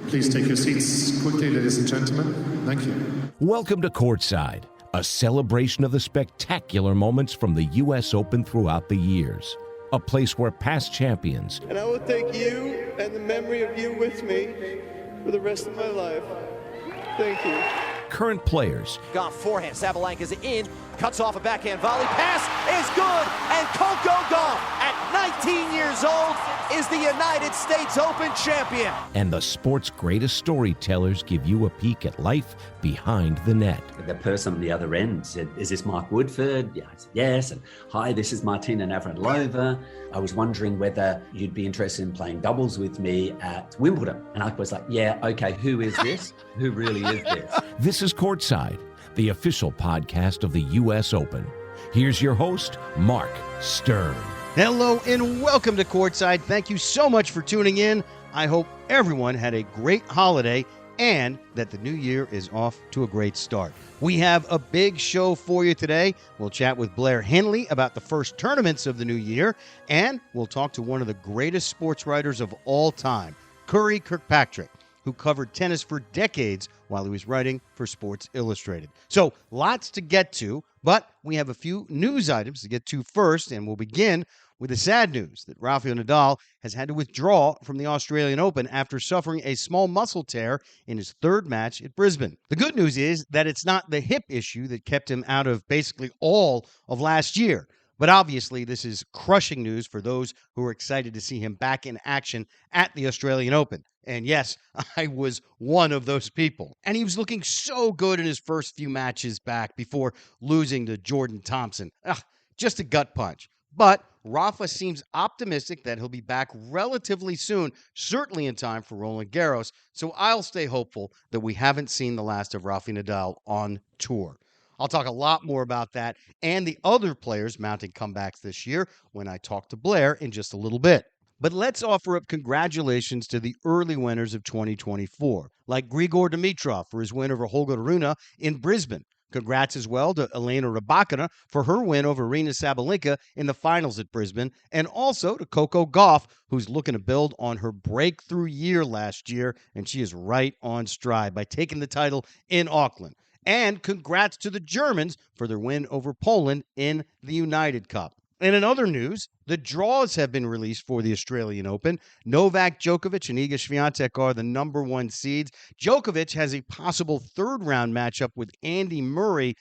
Please take your seats quickly, ladies and gentlemen. Thank you. Welcome to Courtside, a celebration of the spectacular moments from the U.S. Open throughout the years. A place where past champions... And I will take you and the memory of you with me for the rest of my life. Thank you. Current players... Goff forehand, Sabalenka's in, cuts off a backhand volley, pass is good, and Coco Gauff, at 19 years old, is the United States Open champion. And the sport's greatest storytellers give you a peek at life behind the net. The person on the other end said, "Is this Mark Woodford?" Yeah, I said, yes. And "Hi, this is Martina Navratilova. I was wondering whether you'd be interested in playing doubles with me at Wimbledon." And I was like, "Yeah, okay, who is this? Who really is this?" This is Courtside, the official podcast of the U.S. Open. Here's your host, Marc Stern. Hello and welcome to Courtside. Thank you so much for tuning in. I hope everyone had a great holiday and that the new year is off to a great start. We have a big show for you today. We'll chat with Blair Henley about the first tournaments of the new year, and we'll talk to one of the greatest sports writers of all time, Curry Kirkpatrick, who covered tennis for decades while he was writing for Sports Illustrated. So lots to get to, but we have a few news items to get to first, and we'll begin with the sad news that Rafael Nadal has had to withdraw from the Australian Open after suffering a small muscle tear in his third match at Brisbane. The good news is that it's not the hip issue that kept him out of basically all of last year. But obviously, this is crushing news for those who are excited to see him back in action at the Australian Open. And yes, I was one of those people. And he was looking so good in his first few matches back before losing to Jordan Thompson. Just a gut punch. But Rafa seems optimistic that he'll be back relatively soon, certainly in time for Roland Garros. So I'll stay hopeful that we haven't seen the last of Rafa Nadal on tour. I'll talk a lot more about that and the other players mounting comebacks this year when I talk to Blair in just a little bit. But let's offer up congratulations to the early winners of 2024, like Grigor Dimitrov for his win over Holger Rune in Brisbane. Congrats as well to Elena Rybakina for her win over Aryna Sabalenka in the finals at Brisbane, and also to Coco Gauff, who's looking to build on her breakthrough year last year, and she is right on stride by taking the title in Auckland. And congrats to the Germans for their win over Poland in the United Cup. And in other news, the draws have been released for the Australian Open. Novak Djokovic and Iga Swiatek are the number one seeds. Djokovic has a possible third-round matchup with Andy Murray.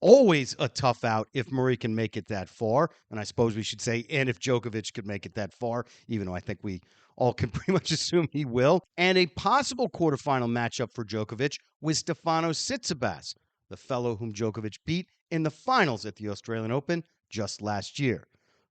Always a tough out if Murray can make it that far. And I suppose we should say, and if Djokovic could make it that far, even though I think we all can pretty much assume he will. And a possible quarterfinal matchup for Djokovic with Stefanos Tsitsipas, the fellow whom Djokovic beat in the finals at the Australian Open just last year.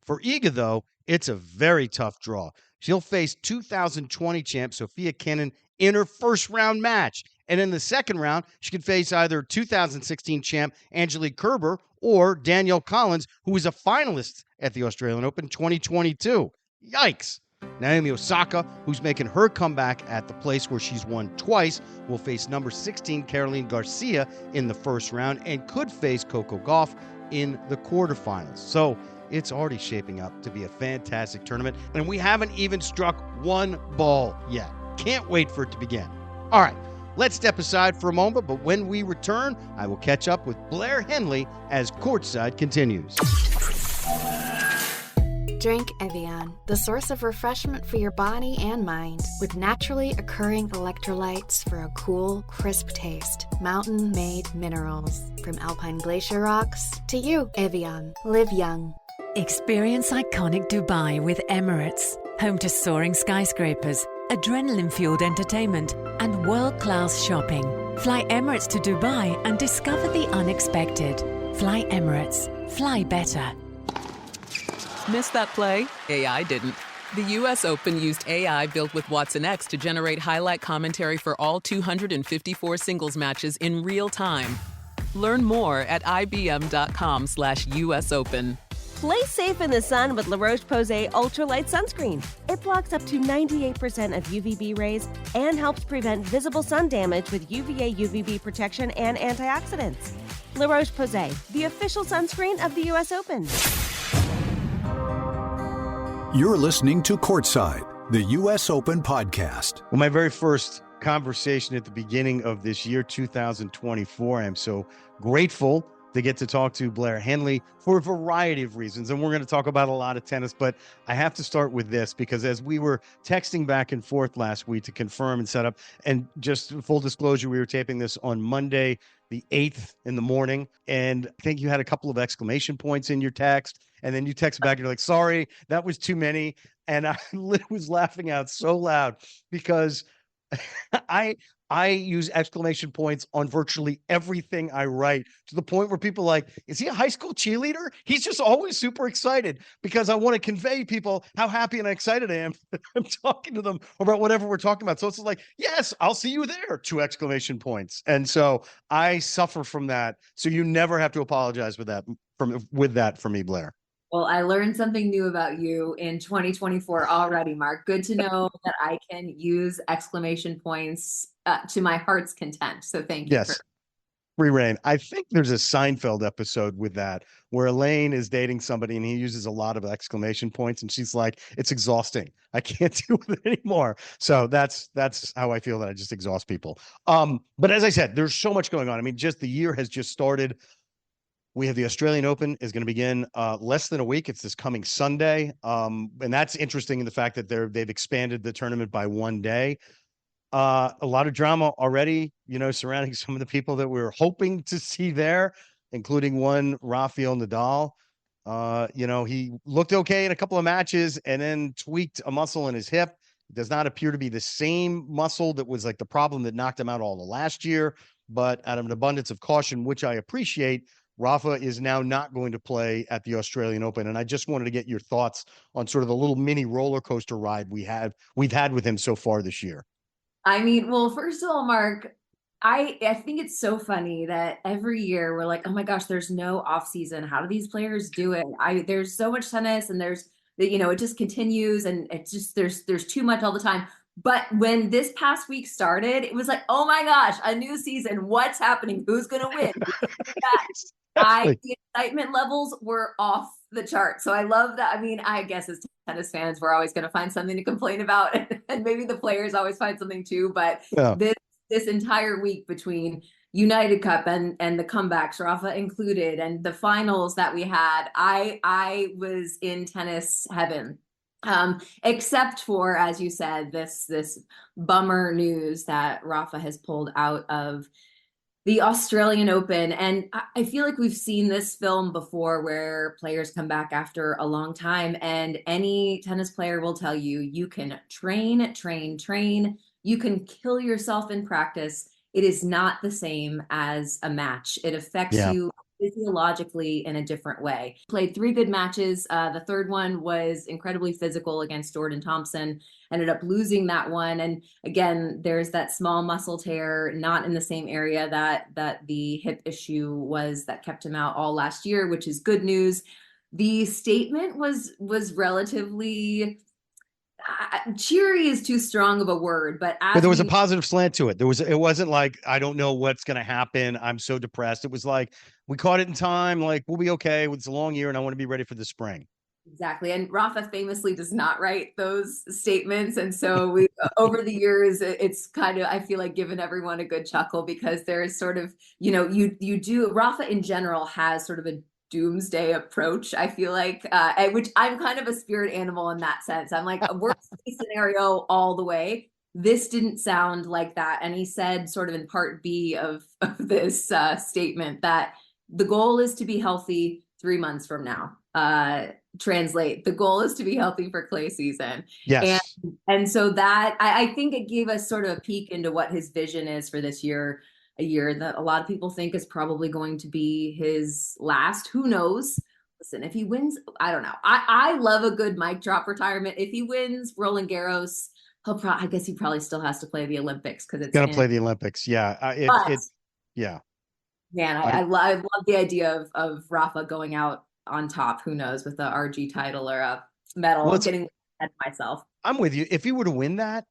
For Iga, though, it's a very tough draw. She'll face 2020 champ Sofia Kenin in her first-round match. And in the second round, she could face either 2016 champ Angelique Kerber or Danielle Collins, who was a finalist at the Australian Open 2022. Yikes! Naomi Osaka, who's making her comeback at the place where she's won twice, will face number 16 Caroline Garcia in the first round and could face Coco Gauff in the quarterfinals. So it's already shaping up to be a fantastic tournament, and we haven't even struck one ball yet. Can't wait for it to begin. All right, let's step aside for a moment, but when we return, I will catch up with Blair Henley as Courtside continues. Drink Evian, the source of refreshment for your body and mind, with naturally occurring electrolytes for a cool, crisp taste. Mountain-made minerals. From alpine glacier rocks to you, Evian. Live young. Experience iconic Dubai with Emirates, home to soaring skyscrapers, adrenaline-fueled entertainment, and world-class shopping. Fly Emirates to Dubai and discover the unexpected. Fly Emirates. Fly better. Missed that play? AI didn't. The U.S. Open used AI built with Watson X to generate highlight commentary for all 254 singles matches in real time. Learn more at ibm.com/US Open. Play safe in the sun with La Roche-Posay Ultralight Sunscreen. It blocks up to 98% of UVB rays and helps prevent visible sun damage with UVA UVB protection and antioxidants. La Roche-Posay, the official sunscreen of the U.S. Open. You're listening to Courtside, the U.S. Open podcast. Well, my very first conversation at the beginning of this year, 2024. I am so grateful to get to talk to Blair Henley for a variety of reasons. And we're going to talk about a lot of tennis, but I have to start with this because as we were texting back and forth last week to confirm and set up, and just full disclosure, we were taping this on Monday, the 8th in the morning. And I think you had a couple of exclamation points in your text. And then you text back and you're like, sorry, that was too many. And I was laughing out so loud because I use exclamation points on virtually everything I write, to the point where people are like, is he a high school cheerleader? He's just always super excited because I want to convey people how happy and excited I am that I'm talking to them about whatever we're talking about. So it's like, yes, I'll see you there, 2 exclamation points. And so I suffer from that. So you never have to apologize with that for me, Blair. Well, I learned something new about you in 2024 already, Mark. Good to know that I can use exclamation points to my heart's content. So thank you. Yes. Free reign. I think there's a Seinfeld episode with that where Elaine is dating somebody and he uses a lot of exclamation points and she's like, it's exhausting. I can't deal with it anymore. So that's how I feel, that I just exhaust people. But as I said, there's so much going on. I mean, just the year has just started. We have the Australian Open is going to begin less than a week. It's this coming Sunday. And that's interesting in the fact that they've expanded the tournament by 1 day. A lot of drama already, surrounding some of the people that we were hoping to see there, including one Rafael Nadal. He looked okay in a couple of matches and then tweaked a muscle in his hip. It does not appear to be the same muscle that was like the problem that knocked him out all the last year. But out of an abundance of caution, which I appreciate, Rafa is now not going to play at the Australian Open. And I just wanted to get your thoughts on sort of the little mini roller coaster ride we've had with him so far this year. I mean, well, first of all, Mark, I think it's so funny that every year we're like, oh my gosh, there's no off season. How do these players do it? There's so much tennis and it just continues and it's just, there's too much all the time. But when this past week started, it was like, oh my gosh, a new season. What's happening? Who's going to win? The excitement levels were off the chart. So I love that. I mean, I guess as tennis fans, we're always going to find something to complain about. And maybe the players always find something too. But this entire week between United Cup and the comebacks, Rafa included, and the finals that we had, I was in tennis heaven. Except for, as you said, this bummer news that Rafa has pulled out of the Australian Open. And I feel like we've seen this film before where players come back after a long time, and any tennis player will tell you, you can train. You can kill yourself in practice. It is not the same as a match. It affects you physiologically in a different way. Played 3 good matches. The third one was incredibly physical against Jordan Thompson. Ended up losing that one. And again, there's that small muscle tear, not in the same area that the hip issue was that kept him out all last year, which is good news. The statement was relatively cheery is too strong of a word, but there was a positive slant to it. It wasn't like, I don't know what's going to happen, I'm so depressed. It was like, we caught it in time, like we'll be okay. It's a long year and I want to be ready for the spring. Exactly. And Rafa famously does not write those statements. And so we, over the years, it's kind of, I feel like, given everyone a good chuckle because there is sort of, Rafa in general has sort of a doomsday approach, I feel like, which I'm kind of a spirit animal in that sense. I'm like a worst case scenario all the way. This didn't sound like that. And he said sort of in part B of this statement that the goal is to be healthy 3 months from now. Translate, the goal is to be healthy for clay season. Yes. And so that, I think it gave us sort of a peek into what his vision is for this year. A year that a lot of people think is probably going to be his last. Who knows? Listen, if he wins, I don't know. I love a good mic drop retirement. If he wins Roland Garros, I guess he probably still has to play the Olympics because it's going to play the Olympics. Yeah. Man, I love the idea of Rafa going out on top. Who knows, with a RG title or a medal. I'm getting ahead of myself. I'm with you. If he were to win that,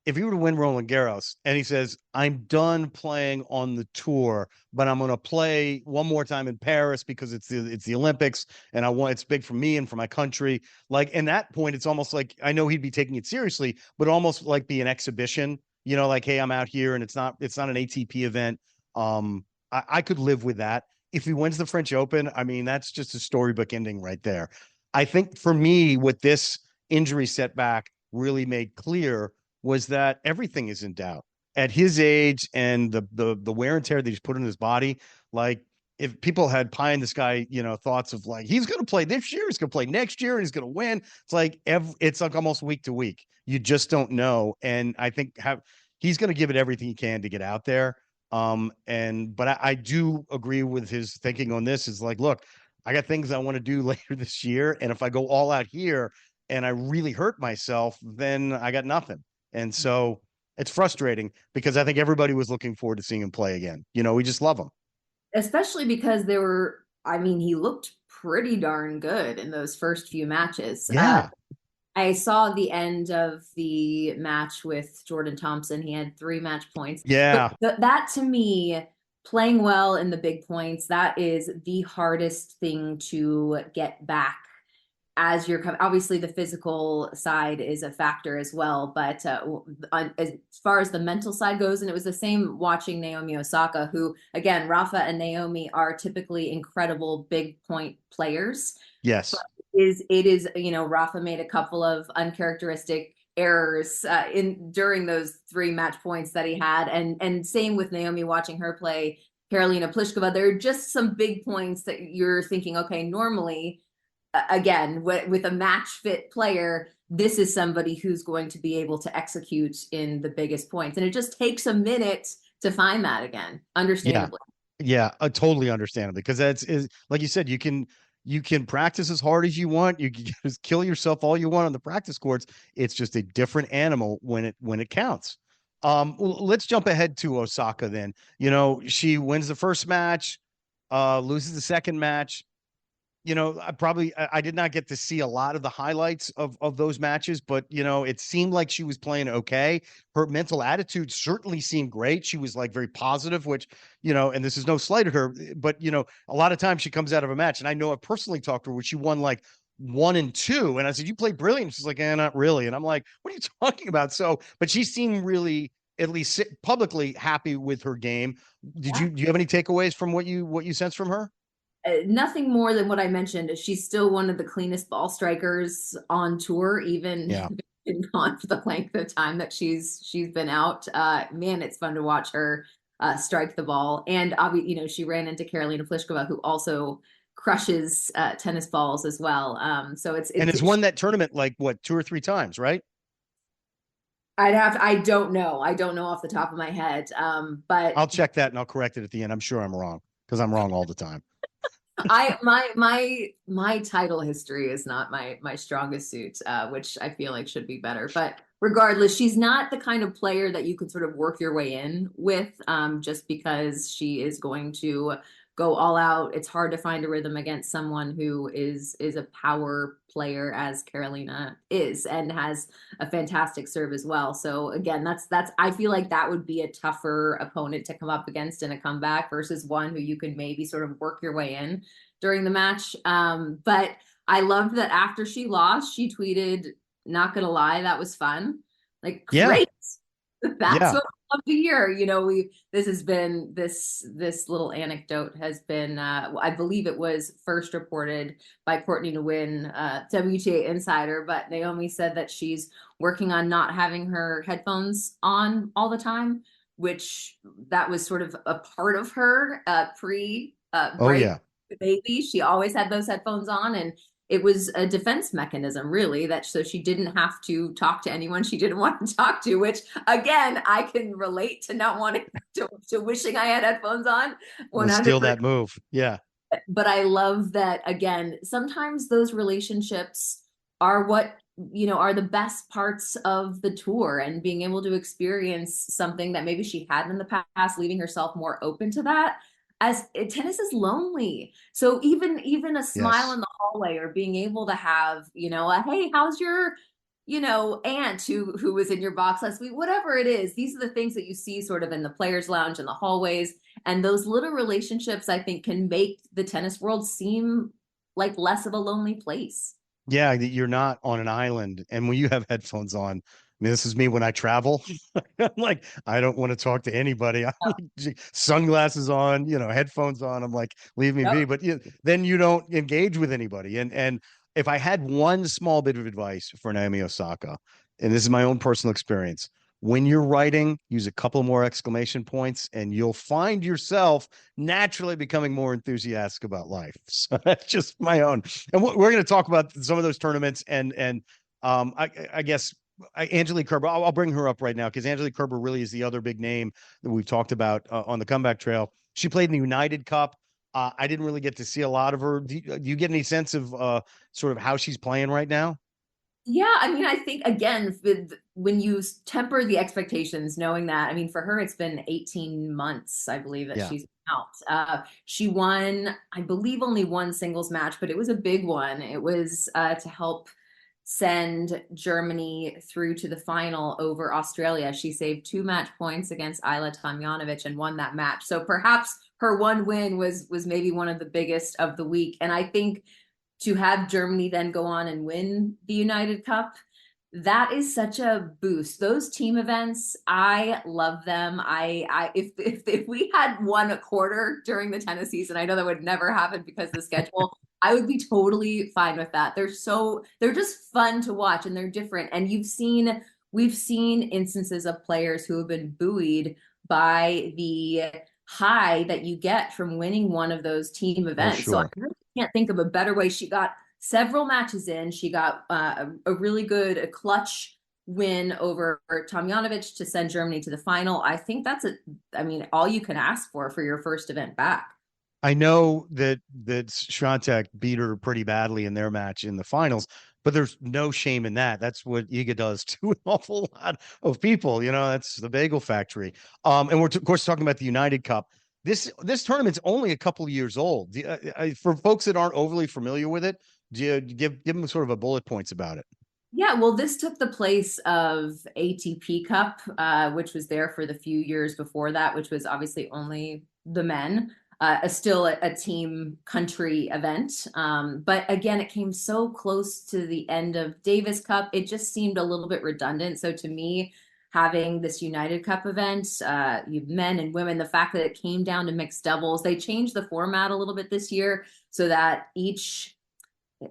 if he were to win Roland Garros and he says, I'm done playing on the tour, but I'm going to play one more time in Paris because it's the Olympics and it's big for me and for my country. Like in that point, it's almost like, I know he'd be taking it seriously, but almost like be an exhibition, like, hey, I'm out here and it's not an ATP event. I could live with that. If he wins the French Open, I mean, that's just a storybook ending right there. I think for me, what this injury setback really made clear was that everything is in doubt at his age and the wear and tear that he's put in his body. Like, if people had pie in the sky, thoughts of like, he's going to play this year, he's going to play next year, and he's going to win. It's like, it's like almost week to week. You just don't know. And I think he's going to give it everything he can to get out there. But I do agree with his thinking on this is like, look, I got things I want to do later this year. And if I go all out here and I really hurt myself, then I got nothing. And so it's frustrating because I think everybody was looking forward to seeing him play again. We just love him. Especially because he looked pretty darn good in those first few matches. Yeah. I saw the end of the match with Jordan Thompson. He had 3 match points. Yeah. But that to me, playing well in the big points, that is the hardest thing to get back as you're coming. Obviously, the physical side is a factor as well. But as far as the mental side goes, and it was the same watching Naomi Osaka, who, again, Rafa and Naomi are typically incredible big point players. Yes. But it is, Rafa made a couple of uncharacteristic errors during those 3 match points that he had. And same with Naomi, watching her play Karolina Pliskova. There are just some big points that you're thinking, okay, normally, again, with a match fit player, this is somebody who's going to be able to execute in the biggest points. And it just takes a minute to find that again, understandably. Yeah, totally understandably. Because is like you said, you can practice as hard as you want. You can just kill yourself all you want on the practice courts. It's just a different animal when it counts. Let's jump ahead to Osaka then. She wins the first match, loses the second match. I did not get to see a lot of the highlights of those matches, but it seemed like she was playing okay. Her mental attitude certainly seemed great. She was like very positive, which, and this is no slight at her, but a lot of times she comes out of a match, and I know I personally talked to her where she won like 1 and 2. And I said, you played brilliant. She's like, not really. And I'm like, what are you talking about? But she seemed really, at least publicly, happy with her game. Do you have any takeaways from what you sensed from her? Nothing more than what I mentioned. She's still one of the cleanest ball strikers on tour, even been gone for the length of time that she's been out. Man, it's fun to watch her strike the ball. And obviously, she ran into Karolina Pliskova, who also crushes tennis balls as well. So it's has won that tournament like what, 2 or 3 times, right? I don't know. I don't know off the top of my head. But I'll check that and I'll correct it at the end. I'm sure I'm wrong because I'm wrong all the time. My title history is not my strongest suit, which I feel like should be better. But regardless, she's not the kind of player that you could sort of work your way in with, just because she is going to go all out. It's hard to find a rhythm against someone who is a power player, as Karolina is, and has a fantastic serve as well. So again, that's I feel like that would be a tougher opponent to come up against in a comeback versus one who you could maybe sort of work your way in during the match. But I loved that after she lost, she tweeted, "Not gonna lie, that was fun." Like, great. That's what I love to hear. This has been this little anecdote has been I believe it was first reported by Courtney Nguyen, WTA Insider, but Naomi said that she's working on not having her headphones on all the time, which that was sort of a part of her pre baby. She always had those headphones on, and it was a defense mechanism, really, so she didn't have to talk to anyone she didn't want to talk to, which, again, I can relate to not wanting to wishing I had headphones on. 100%. Steal that move. Yeah. But I love that, again, sometimes those relationships are what, are the best parts of the tour, and being able to experience something that maybe she hadn't in the past, leaving herself more open to that. As tennis is lonely. So even a smile in the hallway, or being able to have, hey, how's your, aunt who was in your box last week, whatever it is, these are the things that you see sort of in the players' lounge and the hallways. And those little relationships, I think, can make the tennis world seem like less of a lonely place. Yeah, you're not on an island. And when you have headphones on, mean, this is me when I travel. I'm like, I don't want to talk to anybody. I'm like, sunglasses on, headphones on. I'm like, leave me be. But then you don't engage with anybody. And if I had one small bit of advice for Naomi Osaka, and this is my own personal experience, when you're writing, use a couple more exclamation points, and you'll find yourself naturally becoming more enthusiastic about life. So that's just my own. And we're going to talk about some of those tournaments, and I guess Angelique Kerber. I'll bring her up right now because Angelique Kerber really is the other big name that we've talked about on the comeback trail. She played in the United Cup. I didn't really get to see a lot of her. Do you get any sense of sort of how she's playing right now? Yeah, I mean, I think again, when you temper the expectations, knowing that, I mean, for her, it's been 18 months, I believe, that she's out. She won, I believe, only one singles match, but it was a big one. It was to help send Germany through to the final over Australia. She saved 2 match points against Ayla Tomljanovic and won that match. So perhaps her one win was maybe one of the biggest of the week. And I think to have Germany then go on and win the United Cup, that is such a boost. Those team events, I love them. If we had won a quarter during the tennis season, I know that would never happen because of the schedule. I would be totally fine with that. They're just fun to watch, and they're different. And we've seen instances of players who have been buoyed by the high that you get from winning one of those team events. Sure. So I really can't think of a better way. She got several matches in. She got a really good clutch win over Tomljanovic to send Germany to the final. I think that's all you can ask for your first event back. I know that Swiatek beat her pretty badly in their match in the finals, but there's no shame in that. That's what Iga does to an awful lot of people. That's the bagel factory. And we're of course talking about the United Cup. This tournament's only a couple of years old. For folks that aren't overly familiar with it, do you give them sort of a bullet points about it? Yeah, well, this took the place of ATP Cup, which was there for the few years before that, which was obviously only the men. Still a team country event. But again, it came so close to the end of Davis Cup. It just seemed a little bit redundant. So to me, having this United Cup event, men and women, the fact that it came down to mixed doubles, they changed the format a little bit this year so that each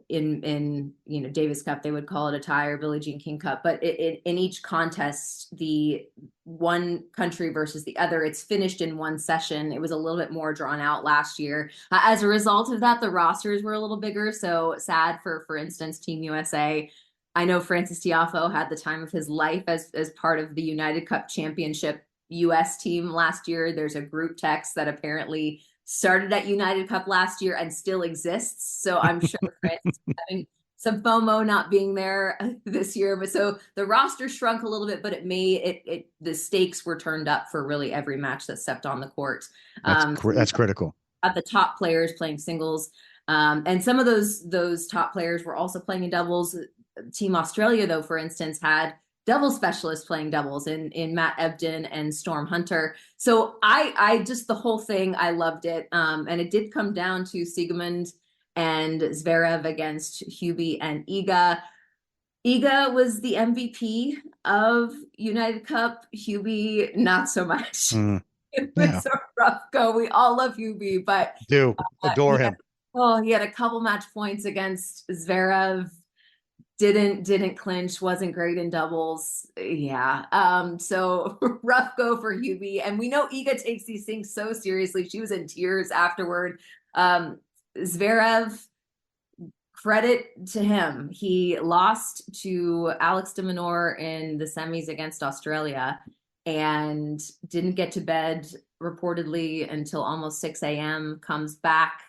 in Davis Cup, they would call it a tie, or Billie Jean King Cup, but in each contest, the one country versus the other, it's finished in one session. It was a little bit more drawn out last year. As a result of that, the rosters were a little bigger. So sad for instance, Team USA. I know Francis Tiafoe had the time of his life as part of the United Cup Championship US team last year. There's a group text that apparently started at United Cup last year and still exists. So I'm sure Francis is having some FOMO not being there this year. But so the roster shrunk a little bit, but the stakes were turned up for really every match that stepped on the court. That's critical. At the top players playing singles. And some of those top players were also playing in doubles. Team Australia, though, for instance, had double specialists playing doubles in Matt Ebden and Storm Hunter. So I just, the whole thing, I loved it. And it did come down to Siegemund and Zverev against Hubie and Iga. Iga was the MVP of United Cup. Hubie, not so much. It was a rough go. We all love Hubie, but adore him. He had a couple match points against Zverev. Didn't clinch, wasn't great in doubles. So rough go for Hubie. And we know Iga takes these things so seriously. She was in tears afterward. Zverev, credit to him. He lost to Alex de Minaur in the semis against Australia and didn't get to bed reportedly until almost 6 a.m. Comes back,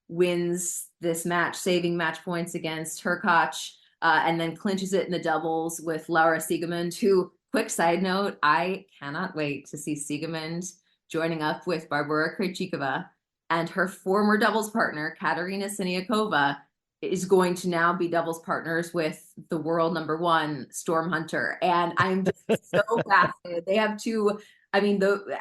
wins this match, saving match points against Hurkacz. And then clinches it in the doubles with Laura Siegemund, who, quick side note, I cannot wait to see Siegemund joining up with Barbora Krejcikova, and her former doubles partner, Katerina Siniakova, is going to now be doubles partners with the world number 1, Storm Hunter. And I'm just so fascinated. They have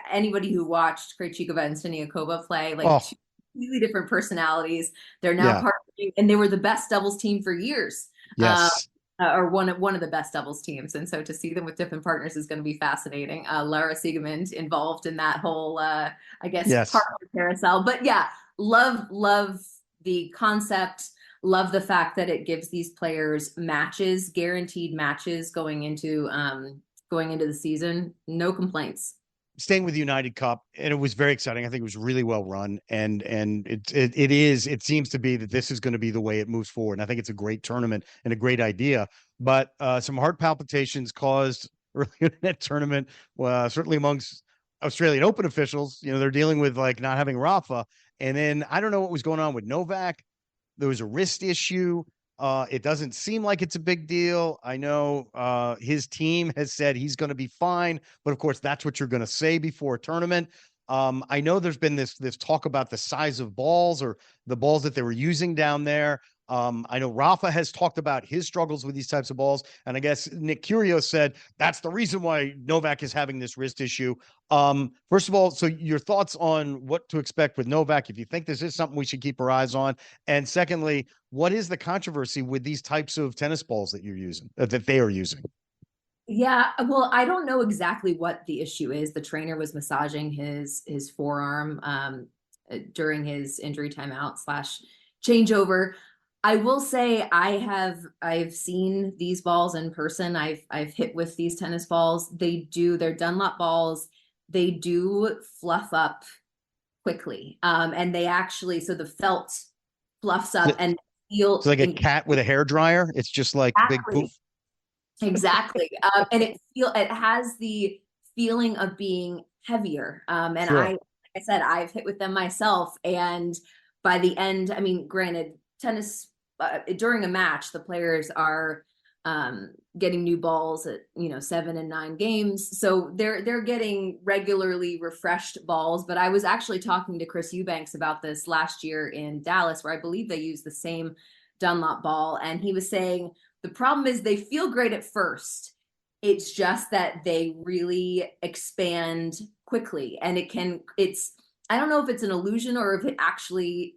anybody who watched Krejcikova and Siniakova play, two completely different personalities. They're now partnering, and they were the best doubles team for years. Yes. or one of the best doubles teams. And so to see them with different partners is going to be fascinating. Lara Siegemund involved in that whole, I guess, partner carousel. But yeah, love the concept. Love the fact that it gives these players matches, guaranteed matches going into the season. No complaints. Staying with the United Cup, and it was very exciting. I think it was really well run, and it seems to be that this is going to be the way it moves forward. And I think it's a great tournament and a great idea. But some heart palpitations caused earlier in that tournament, certainly amongst Australian Open officials. They're dealing with like not having Rafa, and then I don't know what was going on with Novak. There was a wrist issue. It doesn't seem like it's a big deal. I know his team has said he's going to be fine, but of course that's what you're going to say before a tournament. I know there's been this talk about the size of balls or the balls that they were using down there. I know Rafa has talked about his struggles with these types of balls, and I guess Nick Curio said that's the reason why Novak is having this wrist issue. First of all, so your thoughts on what to expect with Novak, if you think this is something we should keep our eyes on, and secondly, what is the controversy with these types of tennis balls that you're using, that they are using? Yeah, well, I don't know exactly what the issue is. The trainer was massaging his forearm during his injury timeout / changeover. I will say I've seen these balls in person. I've hit with these tennis balls. They're Dunlop balls. They do fluff up quickly. And they actually, so the felt fluffs up and feel. It's like a cat with a hairdryer. It's just like exactly. Big poof. Exactly. And it has the feeling of being heavier. And sure. Like I said, I've hit with them myself. And by the end, I mean, granted, tennis, during a match, the players are getting new balls at 7 and 9 games, so they're getting regularly refreshed balls. But I was actually talking to Chris Eubanks about this last year in Dallas, where I believe they used the same Dunlop ball, and he was saying the problem is they feel great at first. It's just that they really expand quickly, and I don't know if it's an illusion or if it actually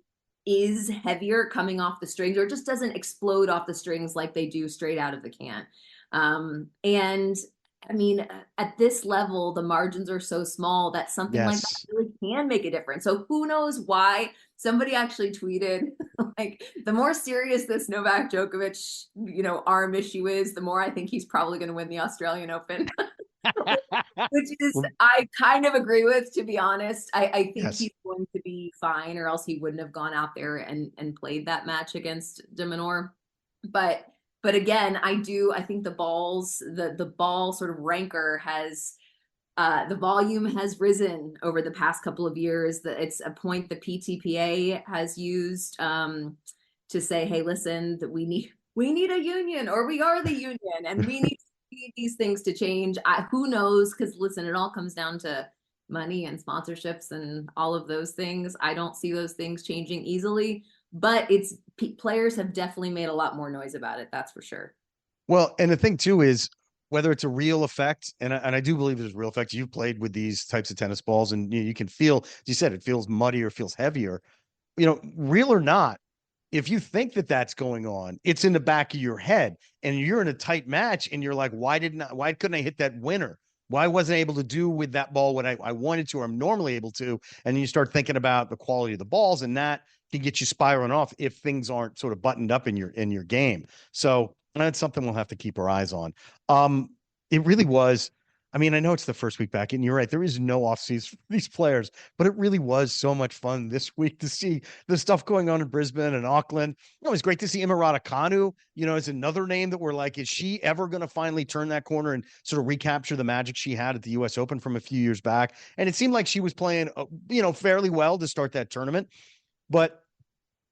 is heavier coming off the strings, or it just doesn't explode off the strings like they do straight out of the can. And I mean, at this level, the margins are so small that something like that really can make a difference. So who knows why? Somebody actually tweeted, like, the more serious this Novak Djokovic, arm issue is, the more I think he's probably going to win the Australian Open. Which is, I kind of agree with, to be honest. I think he's going to be fine, or else he wouldn't have gone out there and played that match against de Minaur. But again, I think the balls, the ball sort of rancor has, the volume has risen over the past couple of years. That it's a point the PTPA has used to say, hey, listen, that we need a union, or we are the union, and we need these things to change. Who knows? Because listen, it all comes down to money and sponsorships and all of those things. I don't see those things changing easily, but players have definitely made a lot more noise about it. That's for sure. Well, and the thing too is whether it's a real effect, and I do believe there's a real effect. You've played with these types of tennis balls, and you can feel, as you said, it feels muddier, feels heavier. Real or not, if you think that that's going on, it's in the back of your head, and you're in a tight match, and you're like, why couldn't I hit that winner? Why wasn't I able to do with that ball what I wanted to, or I'm normally able to? And then you start thinking about the quality of the balls, and that can get you spiraling off if things aren't sort of buttoned up in your game. So that's something we'll have to keep our eyes on. It really was. I mean, I know it's the first week back, and you're right. There is no off-season for these players, but it really was so much fun this week to see the stuff going on in Brisbane and Auckland. It was great to see Imara Kanu, is another name that we're like, is she ever going to finally turn that corner and sort of recapture the magic she had at the U.S. Open from a few years back? And it seemed like she was playing, fairly well to start that tournament. But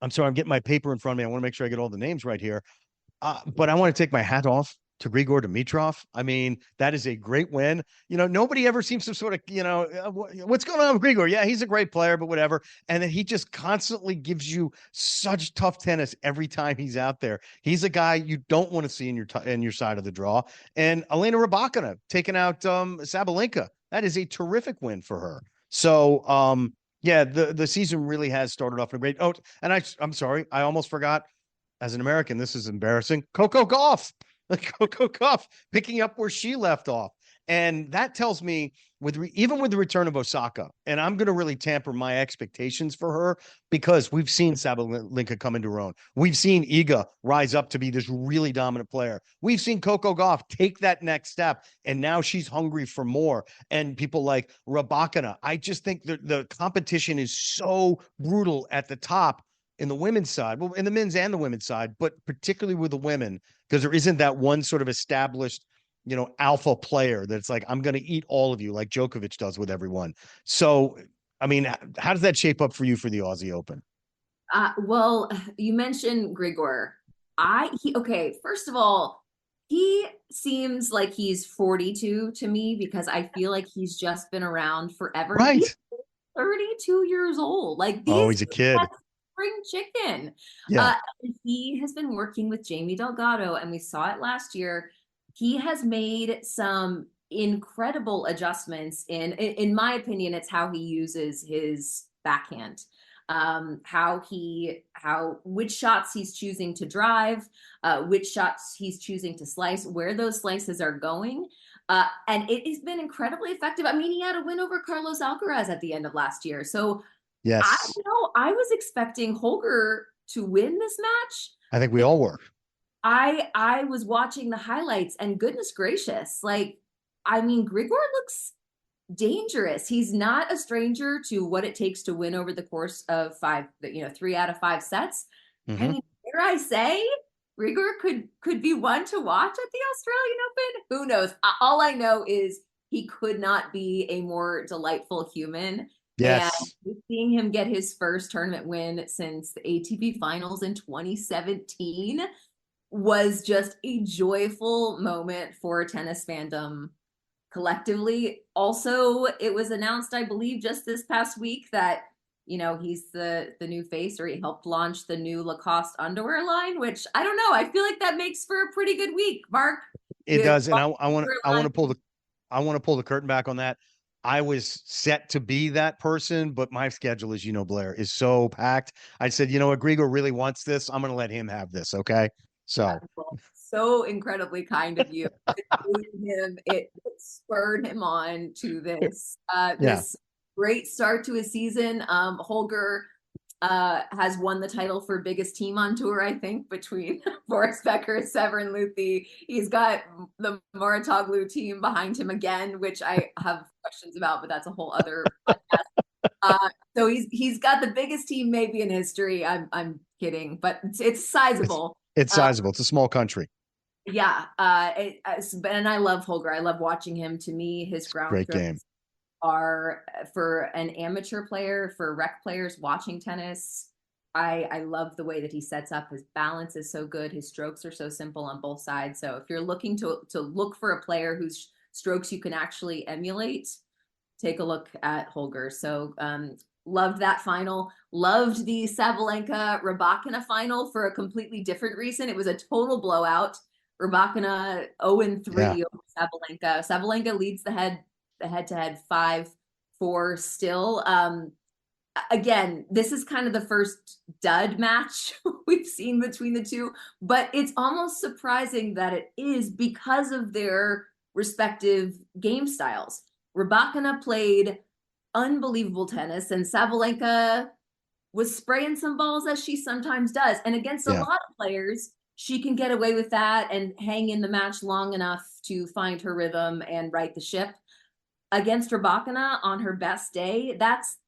I'm sorry, I'm getting my paper in front of me. I want to make sure I get all the names right here. But I want to take my hat off to Grigor Dimitrov. I mean, that is a great win. Nobody ever seems to sort of, what's going on with Grigor? Yeah, he's a great player, but whatever. And then he just constantly gives you such tough tennis every time he's out there. He's a guy you don't want to see in your side of the draw. And Elena Rybakina taking out Sabalenka. That is a terrific win for her. So, yeah, the season really has started off in a great. Oh, and I'm sorry, I almost forgot. As an American, this is embarrassing. Coco Gauff. Coco Gauff picking up where she left off. And that tells me, even with the return of Osaka, and I'm going to really tamper my expectations for her because we've seen Sabalenka come into her own. We've seen Iga rise up to be this really dominant player. We've seen Coco Gauff take that next step, and now she's hungry for more. And people like Rybakina, I just think the competition is so brutal at the top in the women's side, well, in the men's and the women's side, but particularly with the women, because there isn't that one sort of established, alpha player that's like, I'm going to eat all of you like Djokovic does with everyone. So, I mean, how does that shape up for you for the Aussie Open? Well, you mentioned Grigor. First of all, he seems like he's 42 to me because I feel like he's just been around forever. Right. He's 32 years old. Like, he's a kid. Spring chicken. Yeah. He has been working with Jamie Delgado, and we saw it last year. He has made some incredible adjustments in my opinion. It's how he uses his backhand, which shots he's choosing to drive, which shots he's choosing to slice, where those slices are going. And it has been incredibly effective. I mean, he had a win over Carlos Alcaraz at the end of last year. So yes, I was expecting Holger to win this match. I think we all were. I was watching the highlights, and goodness gracious, Grigor looks dangerous. He's not a stranger to what it takes to win over the course of 3 out of 5 sets. Mm-hmm. I mean, dare I say, Grigor could be one to watch at the Australian Open. Who knows? All I know is he could not be a more delightful human. Yes. And seeing him get his first tournament win since the ATP Finals in 2017 was just a joyful moment for tennis fandom collectively. Also, it was announced, I believe, just this past week that, he's the new face, or he helped launch the new Lacoste underwear line, which I don't know. I feel like that makes for a pretty good week, Marc. It does. And I want to pull the curtain back on that. I was set to be that person, but my schedule, as you know, Blair, is so packed. I said, Grigor really wants this. I'm going to let him have this. Okay. So incredibly kind of you. It spurred him on to this great start to his season. Holger has won the title for biggest team on tour, I think, between Boris Becker, Severin Luthi. He's got the Mouratoglou team behind him again, which I have questions about, but that's a whole other podcast. So he's got the biggest team maybe in history. I'm kidding, but it's sizable. It's sizable. It's a small country. Yeah. And I love Holger. I love watching him. To me, his ground great game are, for an amateur player, for rec players watching tennis. I love the way that he sets up. His balance is so good. His strokes are so simple on both sides. So if you're looking to look for a player whose strokes you can actually emulate, take a look at Holger. So loved that final. Loved the Sabalenka-Rybakina final for a completely different reason. It was a total blowout. Rybakina 0-3 over Sabalenka. Sabalenka leads the head-to-head 5-4 still. Again, this is kind of the first dud match we've seen between the two, but it's almost surprising that it is because of their respective game styles. Rybakina played unbelievable tennis, and Sabalenka was spraying some balls, as she sometimes does. And against a lot of players, she can get away with that and hang in the match long enough to find her rhythm and right the ship. Against Rybakina on her best day, that's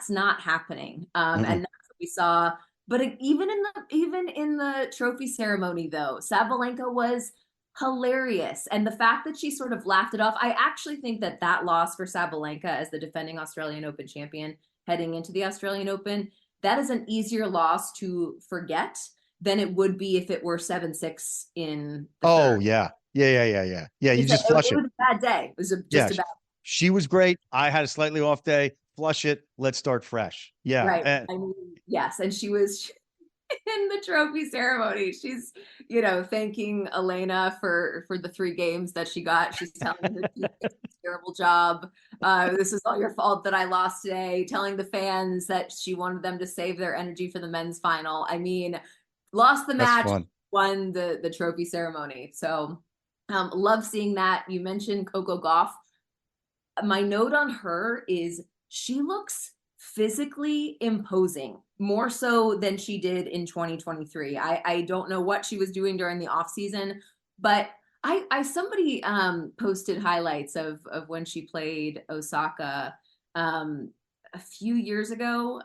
not happening. And that's what we saw. But even in the trophy ceremony, though, Sabalenka was hilarious. And the fact that she sort of laughed it off, I actually think that loss for Sabalenka as the defending Australian Open champion heading into the Australian Open, that is an easier loss to forget than it would be if it were 7-6 in the third. Yeah. You just flush it. It was a bad day. It was just a bad. She was great. I had a slightly off day. Flush it. Let's start fresh. Yeah. Right. Yes. And she was in the trophy ceremony. She's, thanking Elena for the 3 games that she got. She's telling her she did a terrible job. This is all your fault that I lost today. Telling the fans that she wanted them to save their energy for the men's final. I mean, lost the match, won the trophy ceremony. So love seeing that. You mentioned Coco Gauff. My note on her is she looks physically imposing, more so than she did in 2023. I don't know what she was doing during the off season, but somebody posted highlights of when she played Osaka a few years ago.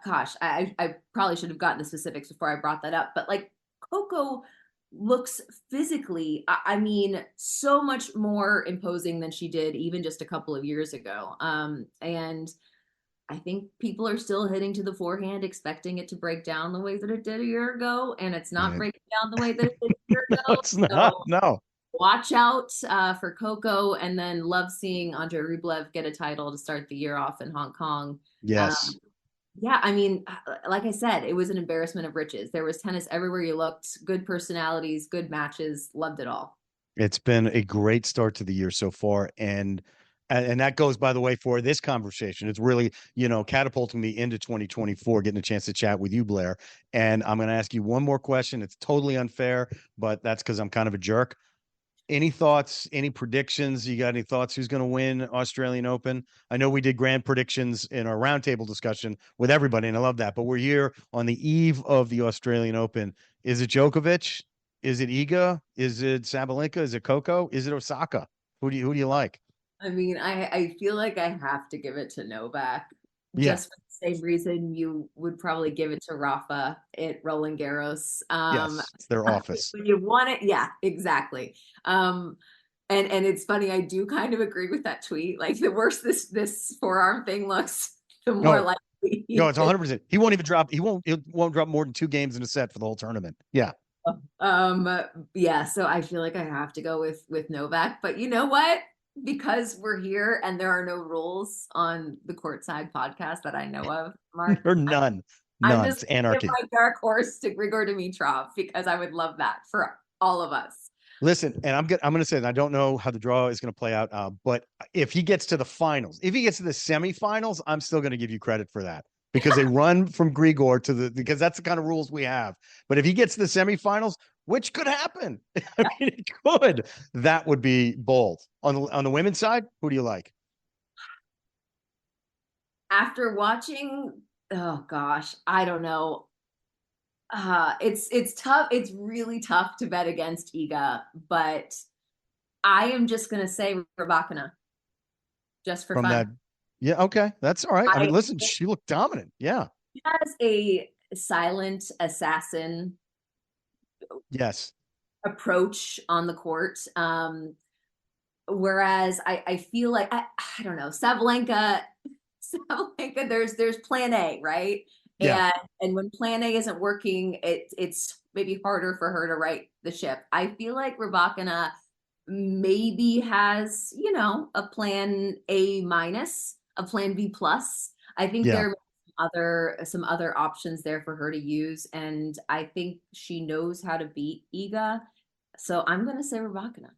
Gosh, I probably should have gotten the specifics before I brought that up, but like Coco looks physically, I mean, so much more imposing than she did even just a couple of years ago. And I think people are still hitting to the forehand, expecting it to break down the way that it did a year ago, and it's not breaking down the way that it did a year ago. No, it's not. No. Watch out for Coco, and then love seeing Andre Rublev get a title to start the year off in Hong Kong. Yes. Yeah, I mean, like I said, it was an embarrassment of riches. There was tennis everywhere you looked, good personalities, good matches, loved it all. It's been a great start to the year so far. And that goes, by the way, for this conversation. It's really, catapulting me into 2024, getting a chance to chat with you, Blair. And I'm going to ask you one more question. It's totally unfair, but that's because I'm kind of a jerk. Any thoughts, any predictions? You got any thoughts who's going to win Australian Open? I know we did grand predictions in our roundtable discussion with everybody, and I love that. But we're here on the eve of the Australian Open. Is it Djokovic? Is it Iga? Is it Sabalenka? Is it Coco? Is it Osaka? Who do you like? I mean, I feel like I have to give it to Novak. Yeah. Just for the same reason you would probably give it to Rafa at Roland Garros. Yes, it's their office. When you want it, yeah, exactly. And it's funny, I do kind of agree with that tweet. Like the worse this forearm thing looks, the more likely. No, it's 100%. He won't even drop. It won't drop more than 2 games in a set for the whole tournament. Yeah. Yeah. So I feel like I have to go with Novak. But you know what? Because we're here and there are no rules on the Courtside podcast that I know of, Marc. Or none. I'm just it's anarchy. my dark horse to Grigor Dimitrov because I would love that for all of us. Listen, and I'm going to say that I don't know how the draw is going to play out, but if he gets to the finals, if he gets to the semifinals, I'm still going to give you credit for that because they run from Grigor because that's the kind of rules we have. But if he gets to the semifinals, which could happen, I mean, it could. That would be bold. On the women's side, who do you like? After watching, oh gosh, I don't know. It's tough. It's really tough to bet against Iga, but I am just gonna say Rybakina, just for fun. That, yeah, okay, that's all right. I mean, listen, she looked dominant. Yeah, she has a silent assassin. Yes. Approach on the court. Whereas I feel like I don't know, Sabalenka, there's plan A, right? Yeah. And when plan A isn't working, it's maybe harder for her to right the ship. I feel like Rybakina maybe has, a plan A minus, a plan B plus. I think there are some other options there for her to use. And I think she knows how to beat Iga. So I'm going to say Rybakina.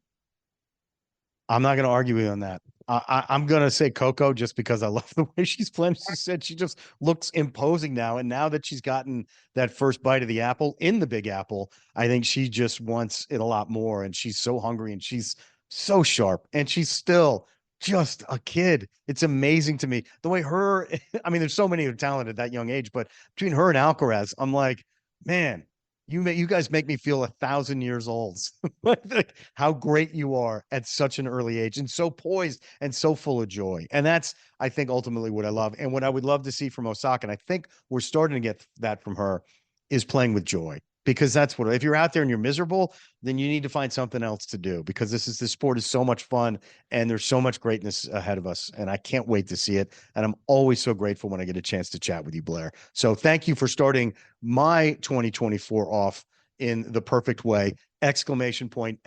I'm not going to argue with you on that. I'm going to say Coco just because I love the way she's playing. She said she just looks imposing now. And now that she's gotten that first bite of the apple in the Big Apple, I think she just wants it a lot more. And she's so hungry and she's so sharp and she's still just a kid. It's amazing to me the way I mean, there's so many who are talented at that young age, but between her and Alcaraz, I'm like, man, you guys make me feel 1,000 years old. Like how great you are at such an early age and so poised and so full of joy. And that's, I think, ultimately what I love. And what I would love to see from Osaka, and I think we're starting to get that from her, is playing with joy. Because that's what, if you're out there and you're miserable, then you need to find something else to do because this sport is so much fun and there's so much greatness ahead of us. And I can't wait to see it. And I'm always so grateful when I get a chance to chat with you, Blair. So thank you for starting my 2024 off in the perfect way. Exclamation point.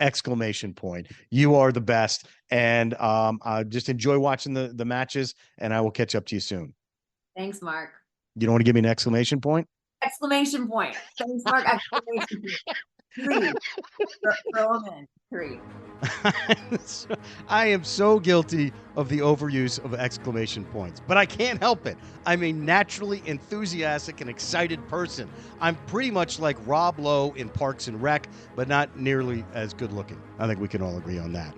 You are the best. And I just enjoy watching the matches and I will catch up to you soon. Thanks, Marc. You don't want to give me an exclamation point? Exclamation point. Thanks, Marc. Exclamation point. Three. Throw them in. 3. I am so guilty of the overuse of exclamation points, but I can't help it. I'm a naturally enthusiastic and excited person. I'm pretty much like Rob Lowe in Parks and Rec, but not nearly as good looking. I think we can all agree on that.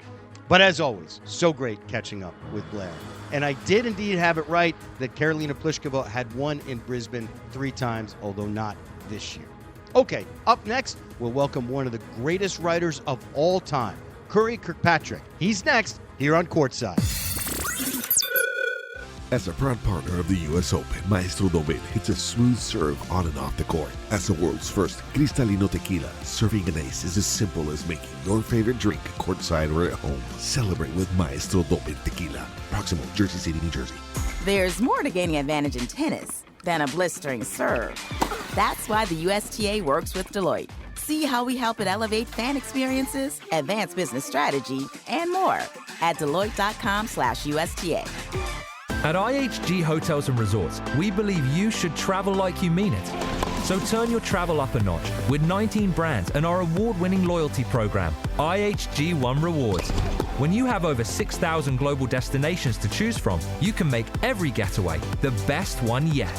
But as always, so great catching up with Blair. And I did indeed have it right that Karolina Pliskova had won in Brisbane 3 times, although not this year. Okay, up next, we'll welcome one of the greatest writers of all time, Curry Kirkpatrick. He's next here on Courtside. As a proud partner of the U.S. Open, Maestro Dobel hits a smooth serve on and off the court. As the world's first Cristalino tequila, serving an ace is as simple as making your favorite drink courtside or at home. Celebrate with Maestro Dobel tequila. Proximo, Jersey City, New Jersey. There's more to gaining advantage in tennis than a blistering serve. That's why the USTA works with Deloitte. See how we help it elevate fan experiences, advance business strategy, and more at Deloitte.com/USTA. At IHG Hotels and Resorts, we believe you should travel like you mean it. So turn your travel up a notch with 19 brands and our award-winning loyalty program, IHG One Rewards. When you have over 6,000 global destinations to choose from, you can make every getaway the best one yet.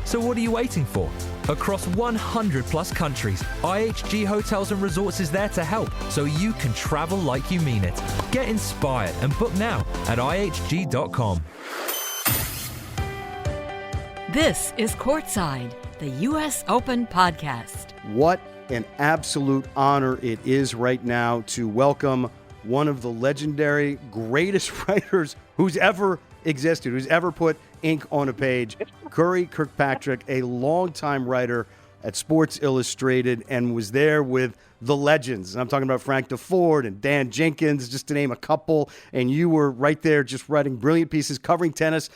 So what are you waiting for? Across 100 plus countries, IHG Hotels and Resorts is there to help so you can travel like you mean it. Get inspired and book now at ihg.com. This is Courtside, the U.S. Open podcast. What an absolute honor it is right now to welcome one of the legendary greatest writers who's ever existed, who's ever put ink on a page, Curry Kirkpatrick, a longtime writer at Sports Illustrated and was there with the legends. And I'm talking about Frank DeFord and Dan Jenkins, just to name a couple. And you were right there just writing brilliant pieces, covering tennis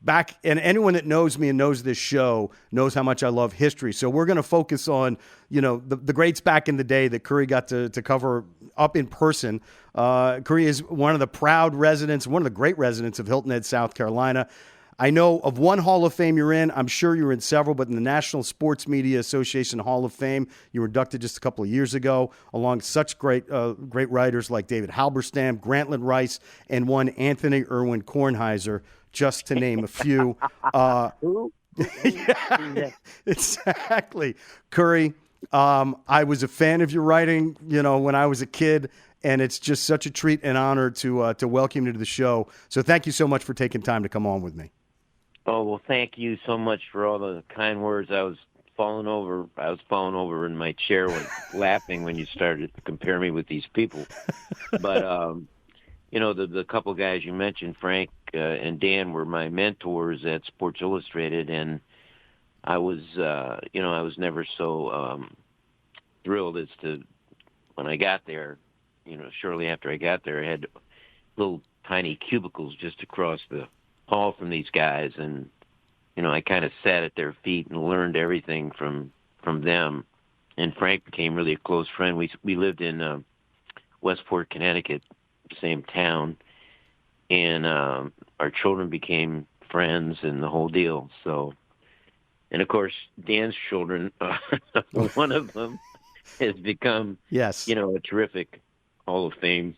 back. And anyone that knows me and knows this show knows how much I love history. So we're going to focus on, the greats back in the day that Curry got to cover up in person. Curry is one of the proud residents, one of the great residents of Hilton Head, South Carolina. I know of one Hall of Fame you're in. I'm sure you're in several, but in the National Sports Media Association Hall of Fame, you were inducted just a couple of years ago, along such great writers like David Halberstam, Grantland Rice, and one Anthony Irwin Kornheiser, just to name a few. Yeah, exactly. Curry, I was a fan of your writing, when I was a kid, and it's just such a treat and honor to welcome you to the show. So thank you so much for taking time to come on with me. Oh, well, thank you so much for all the kind words. I was falling over in my chair laughing when you started to compare me with these people. But, the couple guys you mentioned, Frank and Dan, were my mentors at Sports Illustrated, and I was never so thrilled as to when I got there. Shortly after I got there, I had little tiny cubicles just across the hall from these guys, and I kind of sat at their feet and learned everything from them. And Frank became really a close friend. We lived in Westport, Connecticut, same town, and our children became friends and the whole deal. So, and of course, Dan's children, one of them has become, yes, a terrific Hall of Fame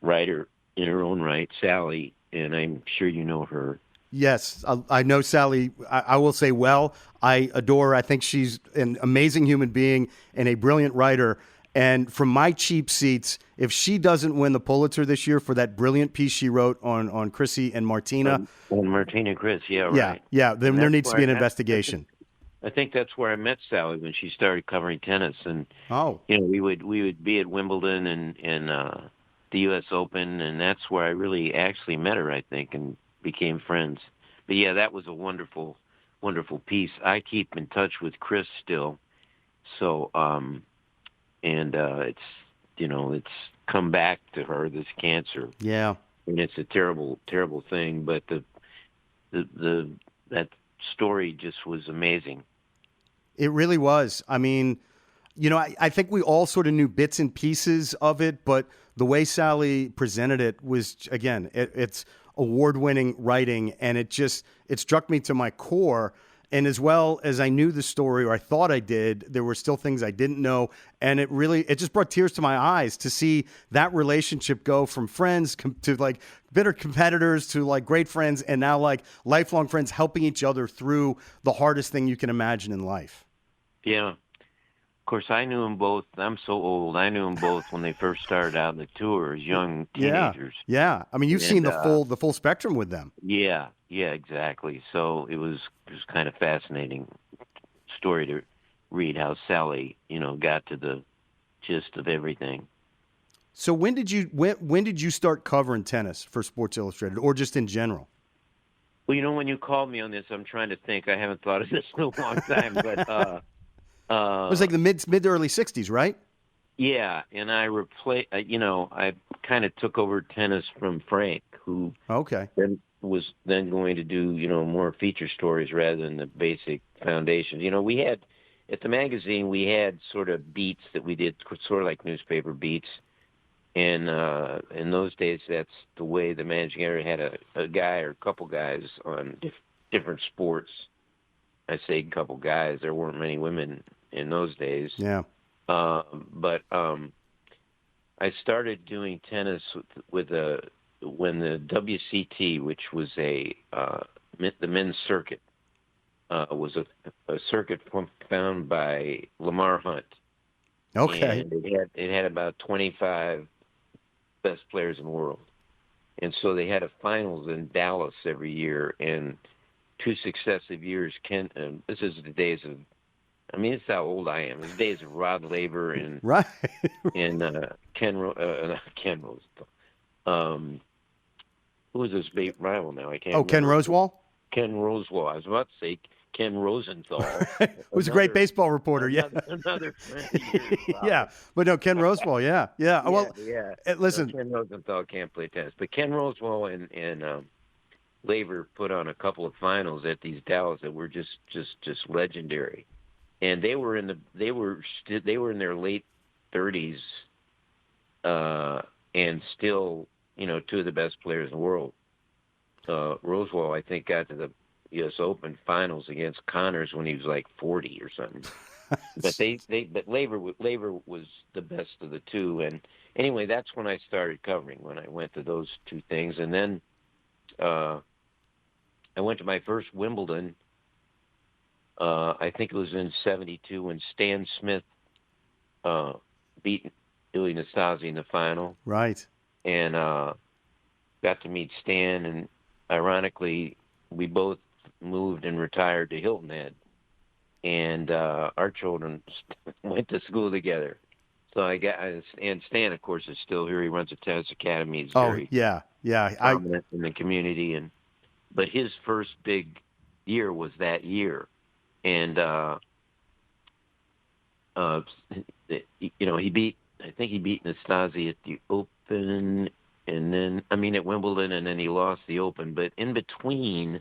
writer in her own right, Sally, and I'm sure you know her. Yes, I know Sally. I will say, I adore her. I think she's an amazing human being and a brilliant writer. And from my cheap seats, if she doesn't win the Pulitzer this year for that brilliant piece she wrote on Chrissy and Martina. On Martina and Chris, yeah, right. Yeah, then there needs to be an investigation. I think that's where I met Sally when she started covering tennis, and we would be at Wimbledon and the U.S. Open, and that's where I really actually met her, I think, and became friends. But yeah, that was a wonderful, wonderful piece. I keep in touch with Chris still, so it's come back to her, this cancer. Yeah, and it's a terrible, terrible thing. But that story just was amazing. It really was. I mean, I think we all sort of knew bits and pieces of it, but the way Sally presented it was, again, it's award-winning writing, and it struck me to my core. And as well as I knew the story, or I thought I did, there were still things I didn't know. And it just brought tears to my eyes to see that relationship go from friends to like bitter competitors to like great friends, and now like lifelong friends helping each other through the hardest thing you can imagine in life. Yeah. Of course, I knew them both. I'm so old. I knew them both when they first started out on the tour as young teenagers. Yeah. I mean, you've seen the full spectrum with them. Yeah, exactly. So it was kind of fascinating story to read how Sally, got to the gist of everything. So when did you start covering tennis for Sports Illustrated, or just in general? Well, when you called me on this, I'm trying to think. I haven't thought of this in a long time, but it was like the mid to early '60s, right? Yeah, and I I kind of took over tennis from Frank, who was then going to do more feature stories rather than the basic foundations. We had at the magazine we had sort of beats that we did, sort of like newspaper beats. And in those days, that's the way the managing editor had a guy or a couple guys on different sports. I say a couple guys. There weren't many women in those days. Yeah. But I started doing tennis when the WCT, which was the men's circuit, was a circuit found by Lamar Hunt. Okay. And it had about 25 best players in the world. And so they had a finals in Dallas every year, and 2 successive years. This is the days of, it's how old I am. It's the days of Rod Laver and right. and Ken Rosenthal. Who is this big rival now? I can't. Ken Rosewall. Ken Rosewall. I was about to say Ken Rosenthal. Who's a great baseball reporter. Another friend of yours, yeah, but no, Ken Rosewall. Yeah. Well, listen. Ken Rosenthal can't play tennis, but Ken Rosewall and Laver put on a couple of finals at these Dallas that were just legendary, and they were in their late 30s, and still 2 of the best players in the world. Rosewall, I think, got to the U.S. Open finals against Connors when he was like 40 or something. But but Laver was the best of the 2. And anyway, that's when I started covering, when I went to those 2 things. And then I went to my first Wimbledon. I think it was in '72 when Stan Smith beat Ilie Nastase in the final. Right. And got to meet Stan, and ironically, we both moved and retired to Hilton Head, and our children went to school together. So and Stan, of course, is still here. He runs a tennis academy. He's very prominent in the community, but his first big year was that year, and he beat Nastase at the Open, and then at Wimbledon, and then he lost the Open. But in between,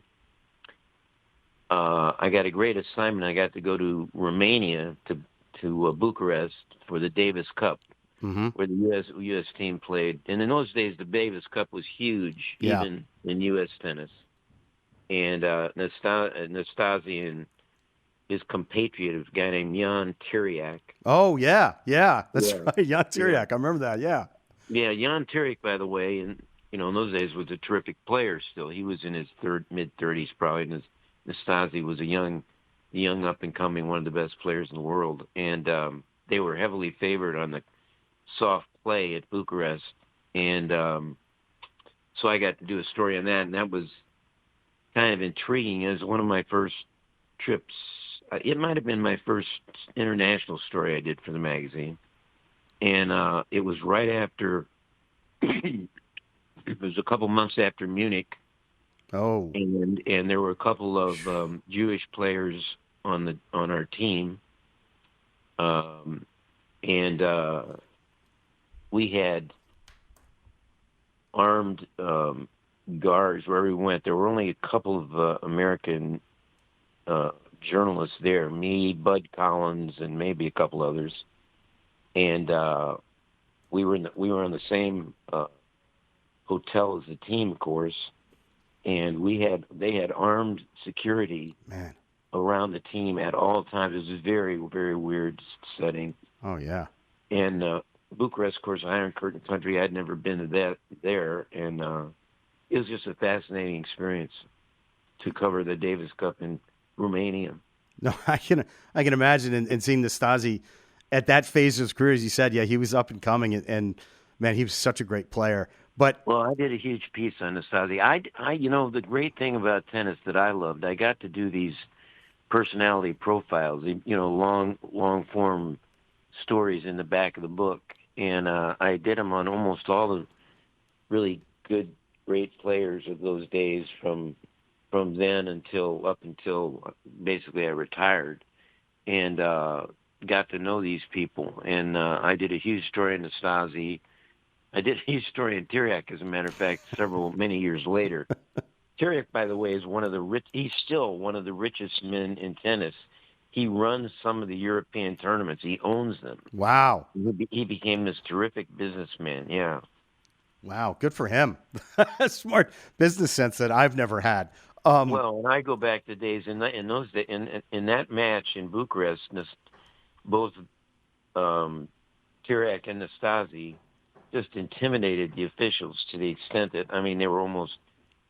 I got a great assignment. I got to go to Romania to Bucharest for the Davis Cup, where the U.S. team played. And in those days, the Davis Cup was huge, even in U.S. tennis. And Nastase and his compatriot, a guy named Jan Tiriac. Oh, yeah, that's right, Jan Tiriac. I remember that, yeah. Yeah, Jan Tiriac, by the way, and in those days was a terrific player still. He was in his mid-30s probably, and Nastase was a young up-and-coming, one of the best players in the world. And they were heavily favored on the soft play at Bucharest. And so I got to do a story on that, and that was kind of intriguing. It was one of my first trips. It might have been my first international story I did for the magazine. And it was right after, it was a couple months after Munich. Oh. And there were a couple of Jewish players on our team. And we had armed guards wherever we went. There were only a couple of American journalists there, me, Bud Collins, and maybe a couple others. And we were on the same hotel as the team, of course, and they had armed security. Man. around the team at all times. It was a very, very weird setting. Oh, yeah. And Bucharest, of course, Iron Curtain country. I'd never been to there, and it was just a fascinating experience to cover the Davis Cup in Romania. No, I can imagine and seeing the Stasi at that phase of his career, as you said, yeah, he was up and coming, and man, he was such a great player. But well, I did a huge piece on the Stasi. I the great thing about tennis that I loved, I got to do these personality profiles, long form stories in the back of the book, and I did them on almost all the really good, great players of those days from then until basically I retired, and got to know these people. And I did a huge story in the Stasi. I did a huge story in Tiriac, as a matter of fact, many years later. Tiriac, by the way, is he's still one of the richest men in tennis. He runs some of the European tournaments. He owns them. Wow. He became this terrific businessman, yeah. Wow, good for him. Smart business sense that I've never had. Well, and I go back to days in those days, in that match in Bucharest, both Tiriac and Nastasi just intimidated the officials to the extent that, I mean, there were almost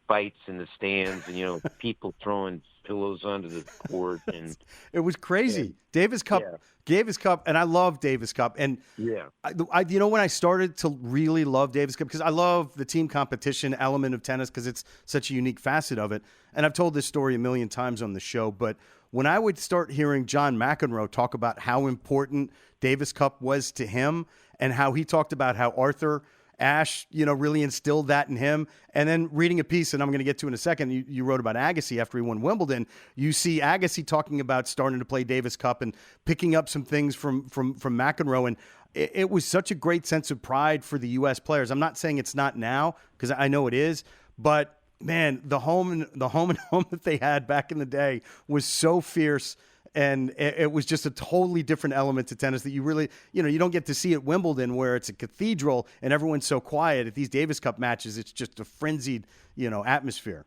fights in the stands and, people throwing pillows onto the court. And it was crazy. Davis Cup, and I love Davis Cup. And yeah, when I started to really love Davis Cup, because I love the team competition element of tennis because it's such a unique facet of it. And I've told this story a million times on the show, but when I would start hearing John McEnroe talk about how important Davis Cup was to him and how he talked about how Arthur Ashe, really instilled that in him. And then reading a piece, and I'm going to get to in a second, you wrote about Agassi after he won Wimbledon. You see Agassi talking about starting to play Davis Cup and picking up some things from McEnroe. And it was such a great sense of pride for the U.S. players. I'm not saying it's not now, because I know it is, but man, the home and home that they had back in the day was so fierce. And it was just a totally different element to tennis that you really, you don't get to see at Wimbledon where it's a cathedral and everyone's so quiet. At these Davis Cup matches, it's just a frenzied, atmosphere.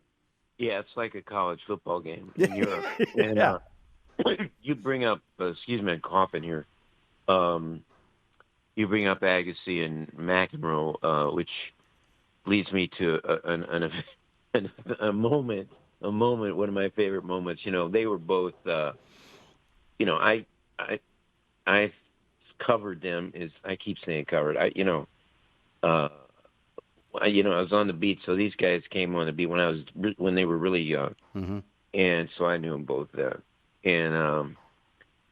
Yeah, it's like a college football game in Europe. And you bring up, excuse me, I'm coughing here. You bring up Agassi and McEnroe, which leads me to a moment, one of my favorite moments. They were both. I covered them. I keep saying covered. I was on the beat, so these guys came on the beat when they were really young, and so I knew them both then. And I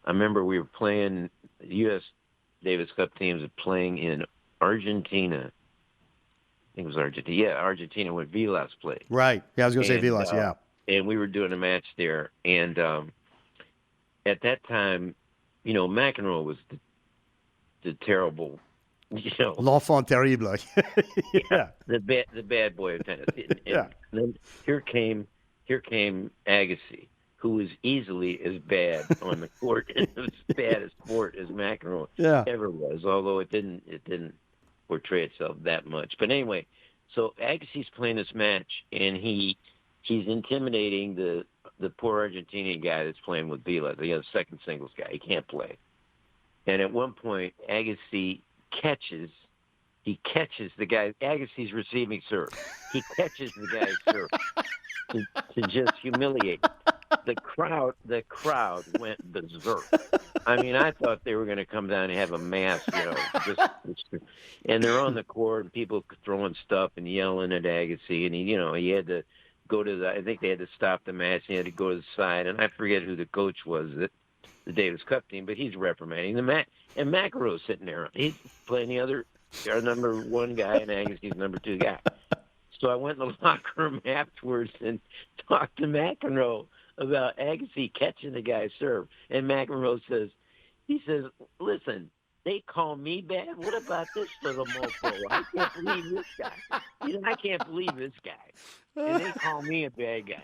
remember we were playing. The U.S. Davis Cup teams are playing in Argentina. I think it was Argentina. Yeah, Argentina, when Vilas played. Right. Yeah, I was going to say Vilas. Yeah. And we were doing a match there, and at that time, McEnroe was the terrible, l'enfant terrible. Yeah. The bad boy of tennis. And then here came Agassi, who was easily as bad on the court and as bad a sport as McEnroe ever was, although it didn't portray itself that much. But anyway, so Agassi's playing this match, and he's intimidating the poor Argentinian guy that's playing with Vilas, the second singles guy. He can't play. And at one point, Agassi catches the guy. Agassi's receiving serve. He catches the guy's serve to just humiliate. The crowd went berserk. I mean, I thought they were going to come down and have a mass, and they're on the court and people throwing stuff and yelling at Agassi, and he had to go to I think they had to stop the match. He had to go to the side, and I forget who the coach was that the Davis Cup team, but he's reprimanding the match. And McEnroe's sitting there. He's playing our number one guy, and Agassi's number two guy. So I went in the locker room afterwards and talked to McEnroe about Agassi catching the guy's serve. And McEnroe says, listen, they call me bad? What about this little mofo? I can't believe this guy. I can't believe this guy. And they call me a bad guy.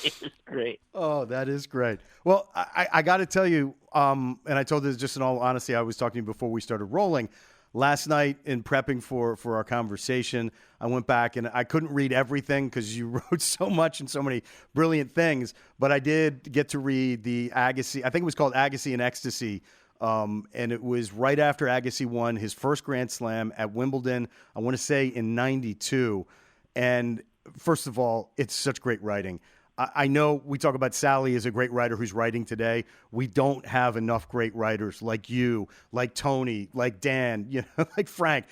It's great. Oh, that is great. Well, I got to tell you, and I told this just in all honesty, I was talking to you before we started rolling. last night in prepping for our conversation, I went back and I couldn't read everything because you wrote so much and so many brilliant things. But I did get to read the Agassi. I think it was called Agassi and Ecstasy. And it was right after Agassi won his first Grand Slam at Wimbledon, I want to say in 92. And first of all, it's such great writing. I know we talk about Sally as a great writer who's writing today. We don't have enough great writers like you, like Tony, like Dan, like Frank.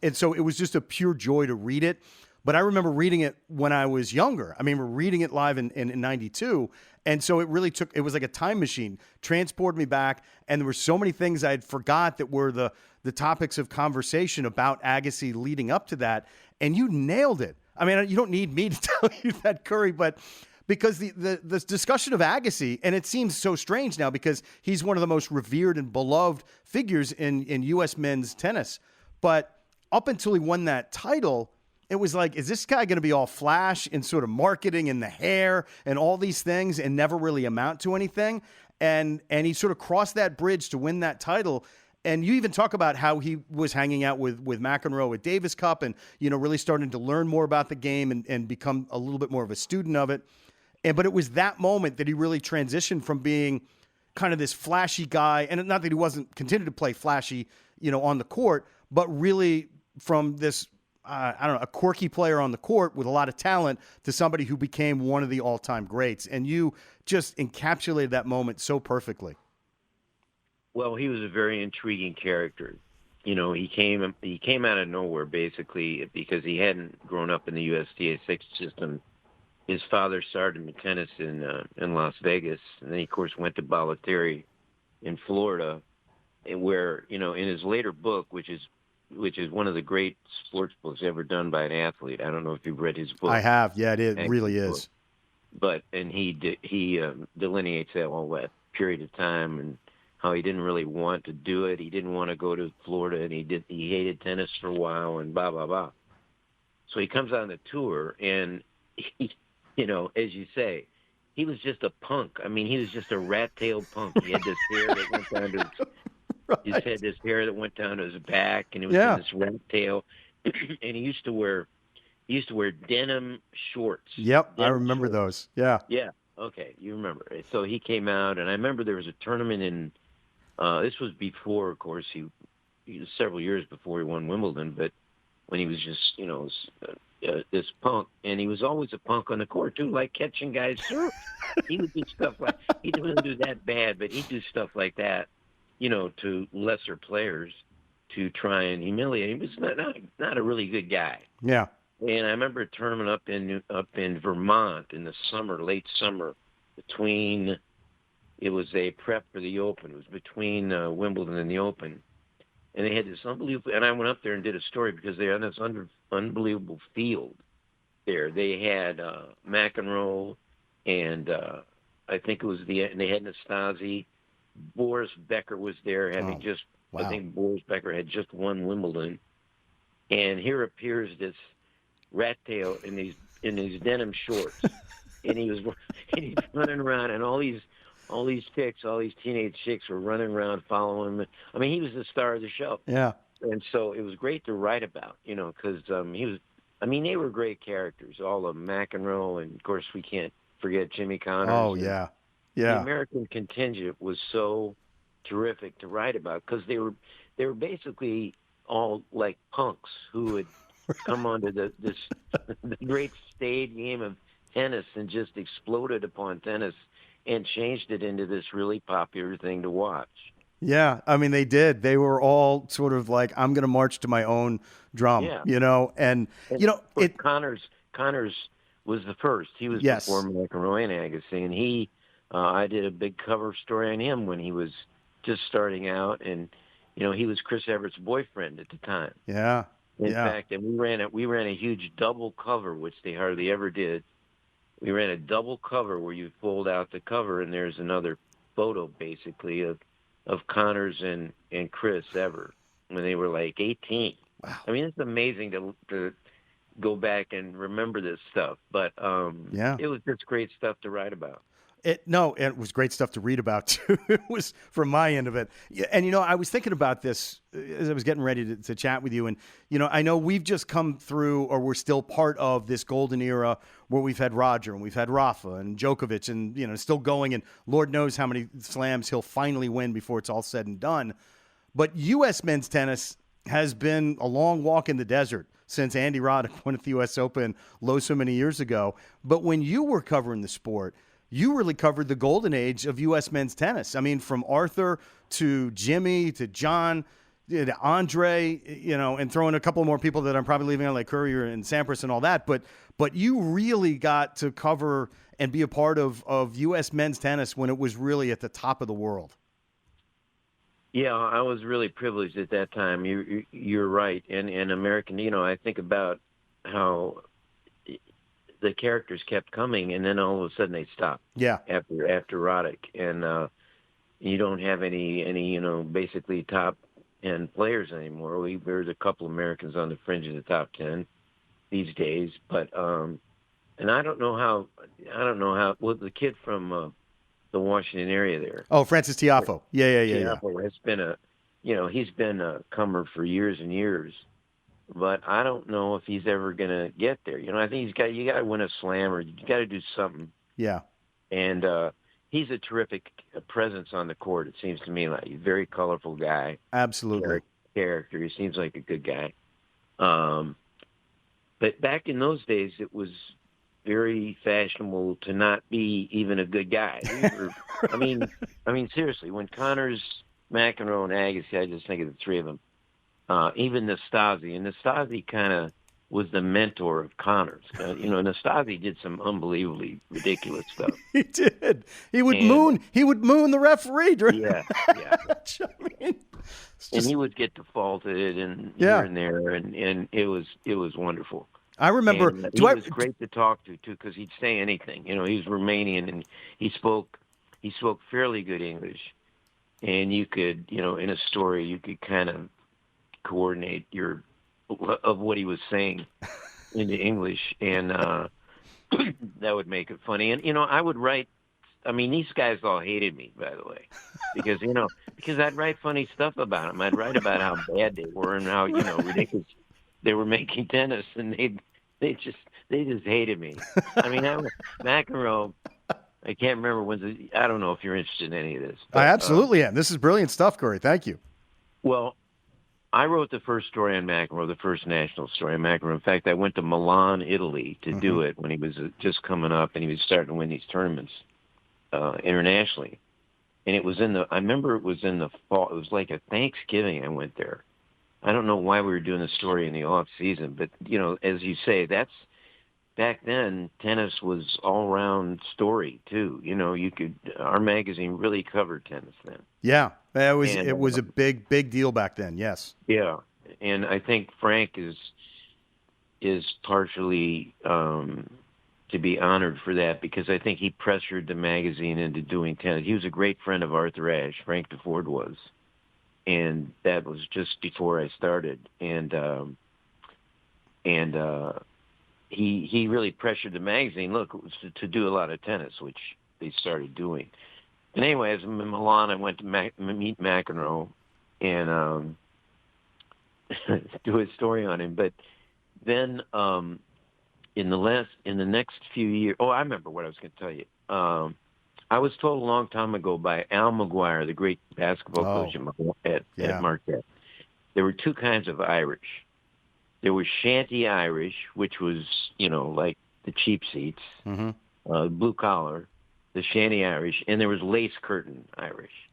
And so it was just a pure joy to read it. But I remember reading it when I was younger. I mean, we're reading it live in 92. And so it really it was like a time machine, transported me back. And there were so many things I had forgot that were the topics of conversation about Agassi leading up to that. And you nailed it. I mean, you don't need me to tell you that, Curry, but because the discussion of Agassi, and it seems so strange now because he's one of the most revered and beloved figures in U.S. men's tennis. But up until he won that title, it was like, is this guy going to be all flash and sort of marketing and the hair and all these things and never really amount to anything? And he sort of crossed that bridge to win that title. And you even talk about how he was hanging out with McEnroe at Davis Cup and, really starting to learn more about the game and become a little bit more of a student of it. But it was that moment that he really transitioned from being kind of this flashy guy, and not that he wasn't continued to play flashy, on the court, but really from this, a quirky player on the court with a lot of talent to somebody who became one of the all-time greats. And you just encapsulated that moment so perfectly. Well, he was a very intriguing character. He came out of nowhere basically because he hadn't grown up in the USTA 6 system. His father started him in tennis in Las Vegas, and then he, of course, went to Bollettieri in Florida, and where, in his later book, which is one of the great sports books ever done by an athlete. I don't know if you've read his book. I have. Yeah, it really is. And he delineates all that period of time and how he didn't really want to do it. He didn't want to go to Florida, and he hated tennis for a while, and blah blah blah. So he comes on the tour, and he, as you say, he was just a punk. I mean, he was just a rat-tailed punk. He had this hair that went down to his head, this hair that went down to his back, and it was in this rat tail. And he used to wear denim shorts. Yep, I remember those. Yeah. Yeah. Okay, you remember. So he came out, and I remember there was a tournament in. This was before, of course, he was several years before he won Wimbledon, but when he was just, this punk, and he was always a punk on the court too, like catching guys serve. He would do stuff like, he didn't do that bad, but he'd do stuff like that, to lesser players to try and humiliate him. He was not a really good guy. Yeah. And I remember a tournament up in Vermont in the summer, late summer, it was a prep for the Open. It was between Wimbledon and the Open. And they had this unbelievable, and I went up there and did a story because they had this unbelievable field there. They had McEnroe, and I think it was and they had Nastase. Boris Becker was there, having I think Boris Becker had just won Wimbledon. And here appears this rat tail in these denim shorts, and he's running around, and all these chicks, all these teenage chicks were running around following him. I mean, he was the star of the show. Yeah. And so it was great to write about, because he was. I mean, they were great characters, all of McEnroe, and of course we can't forget Jimmy Connors. Oh yeah, yeah. The American contingent was so terrific to write about because they were basically all like punks who had come onto the great staid game of tennis and just exploded upon tennis and changed it into this really popular thing to watch. Yeah, I mean, they did. They were all sort of like, I'm going to march to my own drum, and Connors was the first. He was before McEnroe and Agassi, and I did a big cover story on him when he was just starting out, and he was Chris Everett's boyfriend at the time. Yeah. In fact, and we ran a huge double cover, which they hardly ever did. We ran a double cover where you fold out the cover, and there's another photo, basically, of Connors and Chris Evert when they were like 18. Wow. I mean, it's amazing to go back and remember this stuff, but it was just great stuff to write about. It was great stuff to read about, too. It was from my end of it. And, I was thinking about this as I was getting ready to chat with you. And, I know we've just come through, or we're still part of this golden era where we've had Roger and we've had Rafa and Djokovic and, still going. And Lord knows how many slams he'll finally win before it's all said and done. But U.S. men's tennis has been a long walk in the desert since Andy Roddick won at the U.S. Open so many years ago. But when you were covering the sport, you really covered the golden age of U.S. men's tennis. I mean, from Arthur to Jimmy to John to Andre, and throwing a couple more people that I'm probably leaving out, like Curry and Sampras and all that. But you really got to cover and be a part of U.S. men's tennis when it was really at the top of the world. Yeah, I was really privileged at that time. You're right. And American, I think about how the characters kept coming, and then all of a sudden they stopped. Yeah. After Roddick, and you don't have any basically top 10 players anymore. There's a couple Americans on the fringe of the top 10 these days, but and I don't know how. Well, the kid from the Washington area there. Oh, Francis Tiafoe. Yeah. Tiafoe has been he's been a comer for years and years, but I don't know if he's ever going to get there. I think you got to win a slam, or you got to do something. Yeah. And he's a terrific presence on the court. It seems to me like a very colorful guy. Absolutely. Character. He seems like a good guy. But back in those days, it was very fashionable to not be even a good guy. I mean, seriously, when Connors, McEnroe, and Agassi, I just think of the three of them. Even Nastase, and Nastase kind of was the mentor of Connors. Nastase did some unbelievably ridiculous stuff. He did. He would moon the referee during the match. And he would get defaulted and here and there, and it was wonderful. I remember. He was great to talk to too, because he'd say anything. He was Romanian, and he spoke fairly good English, and you could, in a story, you could kind of coordinate of what he was saying into English, and that would make it funny. And I would write. I mean, these guys all hated me, by the way, because I'd write funny stuff about them. I'd write about how bad they were and how ridiculous they were making tennis, and they just hated me. I mean, McEnroe. I can't remember I don't know if you're interested in any of this. But, I absolutely am. This is brilliant stuff, Corey. Thank you. Well, I wrote the first story on McEnroe, the first national story on McEnroe. In fact, I went to Milan, Italy, to do it when he was just coming up and he was starting to win these tournaments internationally. And I remember it was in the fall. It was like a Thanksgiving I went there. I don't know why we were doing the story in the off season, but as you say, back then tennis was all around story too. Our magazine really covered tennis then. Yeah, it was a big deal back then. Yes. Yeah, and I think Frank is partially to be honored for that, because I think he pressured the magazine into doing tennis. He was a great friend of Arthur Ashe. Frank DeFord was. And that was just before I started, and he really pressured the magazine. Look, it was to do a lot of tennis, which they started doing. And anyway, as I'm in Milan, I went to meet McEnroe and do a story on him. But then in the next few years, I remember what I was going to tell you. I was told a long time ago by Al McGuire, the great basketball coach at Marquette. There were two kinds of Irish. There was shanty Irish, which was, like the cheap seats, blue collar, the shanty Irish, and there was lace curtain Irish.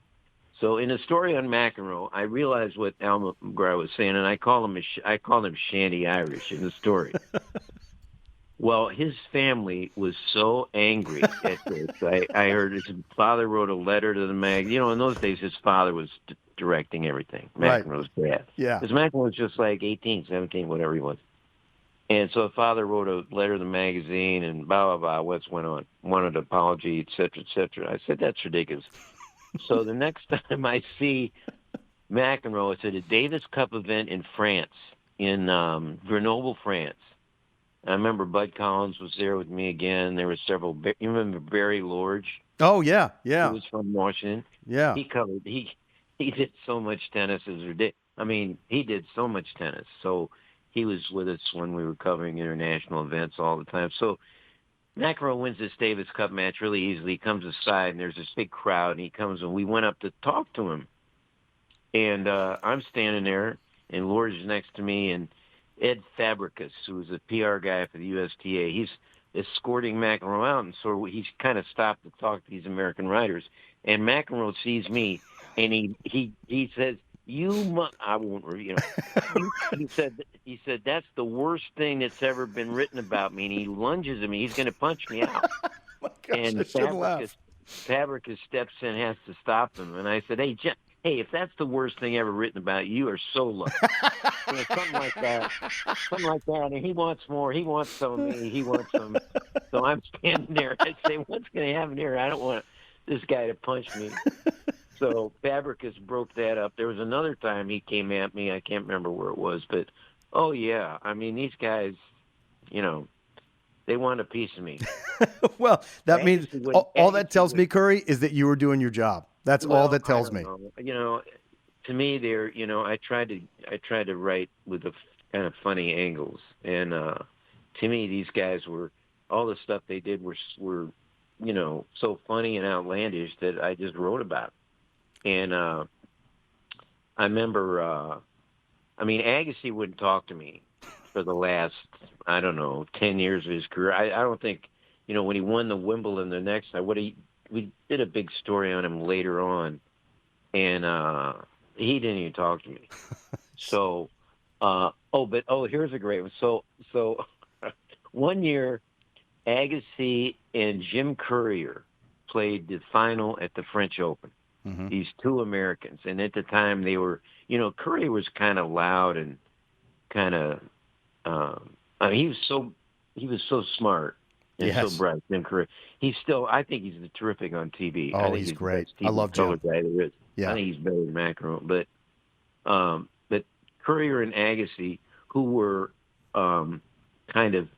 So in a story on McEnroe, I realized what Al McGuire was saying, and I call them shanty Irish in the story. Well, his family was so angry at this. I heard his father wrote a letter to the magazine. In those days, his father was directing everything. McEnroe's dad. Yeah. Because McEnroe was just like 18, 17, whatever he was. And so the father wrote a letter to the magazine and blah, blah, blah, what's went on. Wanted an apology, et cetera, et cetera. I said, that's ridiculous. So the next time I see McEnroe, it's at a Davis Cup event in France, in Grenoble, France. I remember Bud Collins was there with me again. There were several. You remember Barry Lorge? Oh yeah, yeah. He was from Washington. Yeah. He covered. He did so much tennis as ridiculous. I mean, he did so much tennis. So he was with us when we were covering international events all the time. So McEnroe wins this Davis Cup match really easily. He comes aside, and there's this big crowd, and he comes, and we went up to talk to him. And I'm standing there, and Lorge is next to me, and Ed Fabricus, who's a PR guy for the USTA, he's escorting McEnroe out, and so he's kind of stopped to talk to these American riders. And McEnroe sees me, and he says, I won't, he said, that's the worst thing that's ever been written about me. And he lunges at me. He's going to punch me out. Oh my gosh, And Fabricus steps in, has to stop him. And I said, hey, if that's the worst thing ever written about you, are so lucky. Something like that. And he wants more. He wants some of me. He wants some. So I'm standing there. I say, what's going to happen here? I don't want this guy to punch me. So Fabricus broke that up. There was another time he came at me. I can't remember where it was, but oh yeah. I mean, these guys, they want a piece of me. Well, that means all that tells me, Curry, is that you were doing your job. That's all that tells me. To me, I tried to write with the kind of funny angles, and to me, these guys were, all the stuff they did were so funny and outlandish that I just wrote about. And I remember, Agassi wouldn't talk to me for the last, 10 years of his career. I don't think, when he won the Wimbledon the next time, we did a big story on him later on, and he didn't even talk to me. So, here's a great one. So one year, Agassi and Jim Courier played the final at the French Open. Mm-hmm. These two Americans, and at the time they were, Courier was kind of loud and kind of, he was so smart and so bright. Jim Courier, I think he's terrific on TV. Oh, I think he's great. I love Jim. Guy there is. Yeah. I think he's better than McEnroe, but Courier and Agassi, who were kind of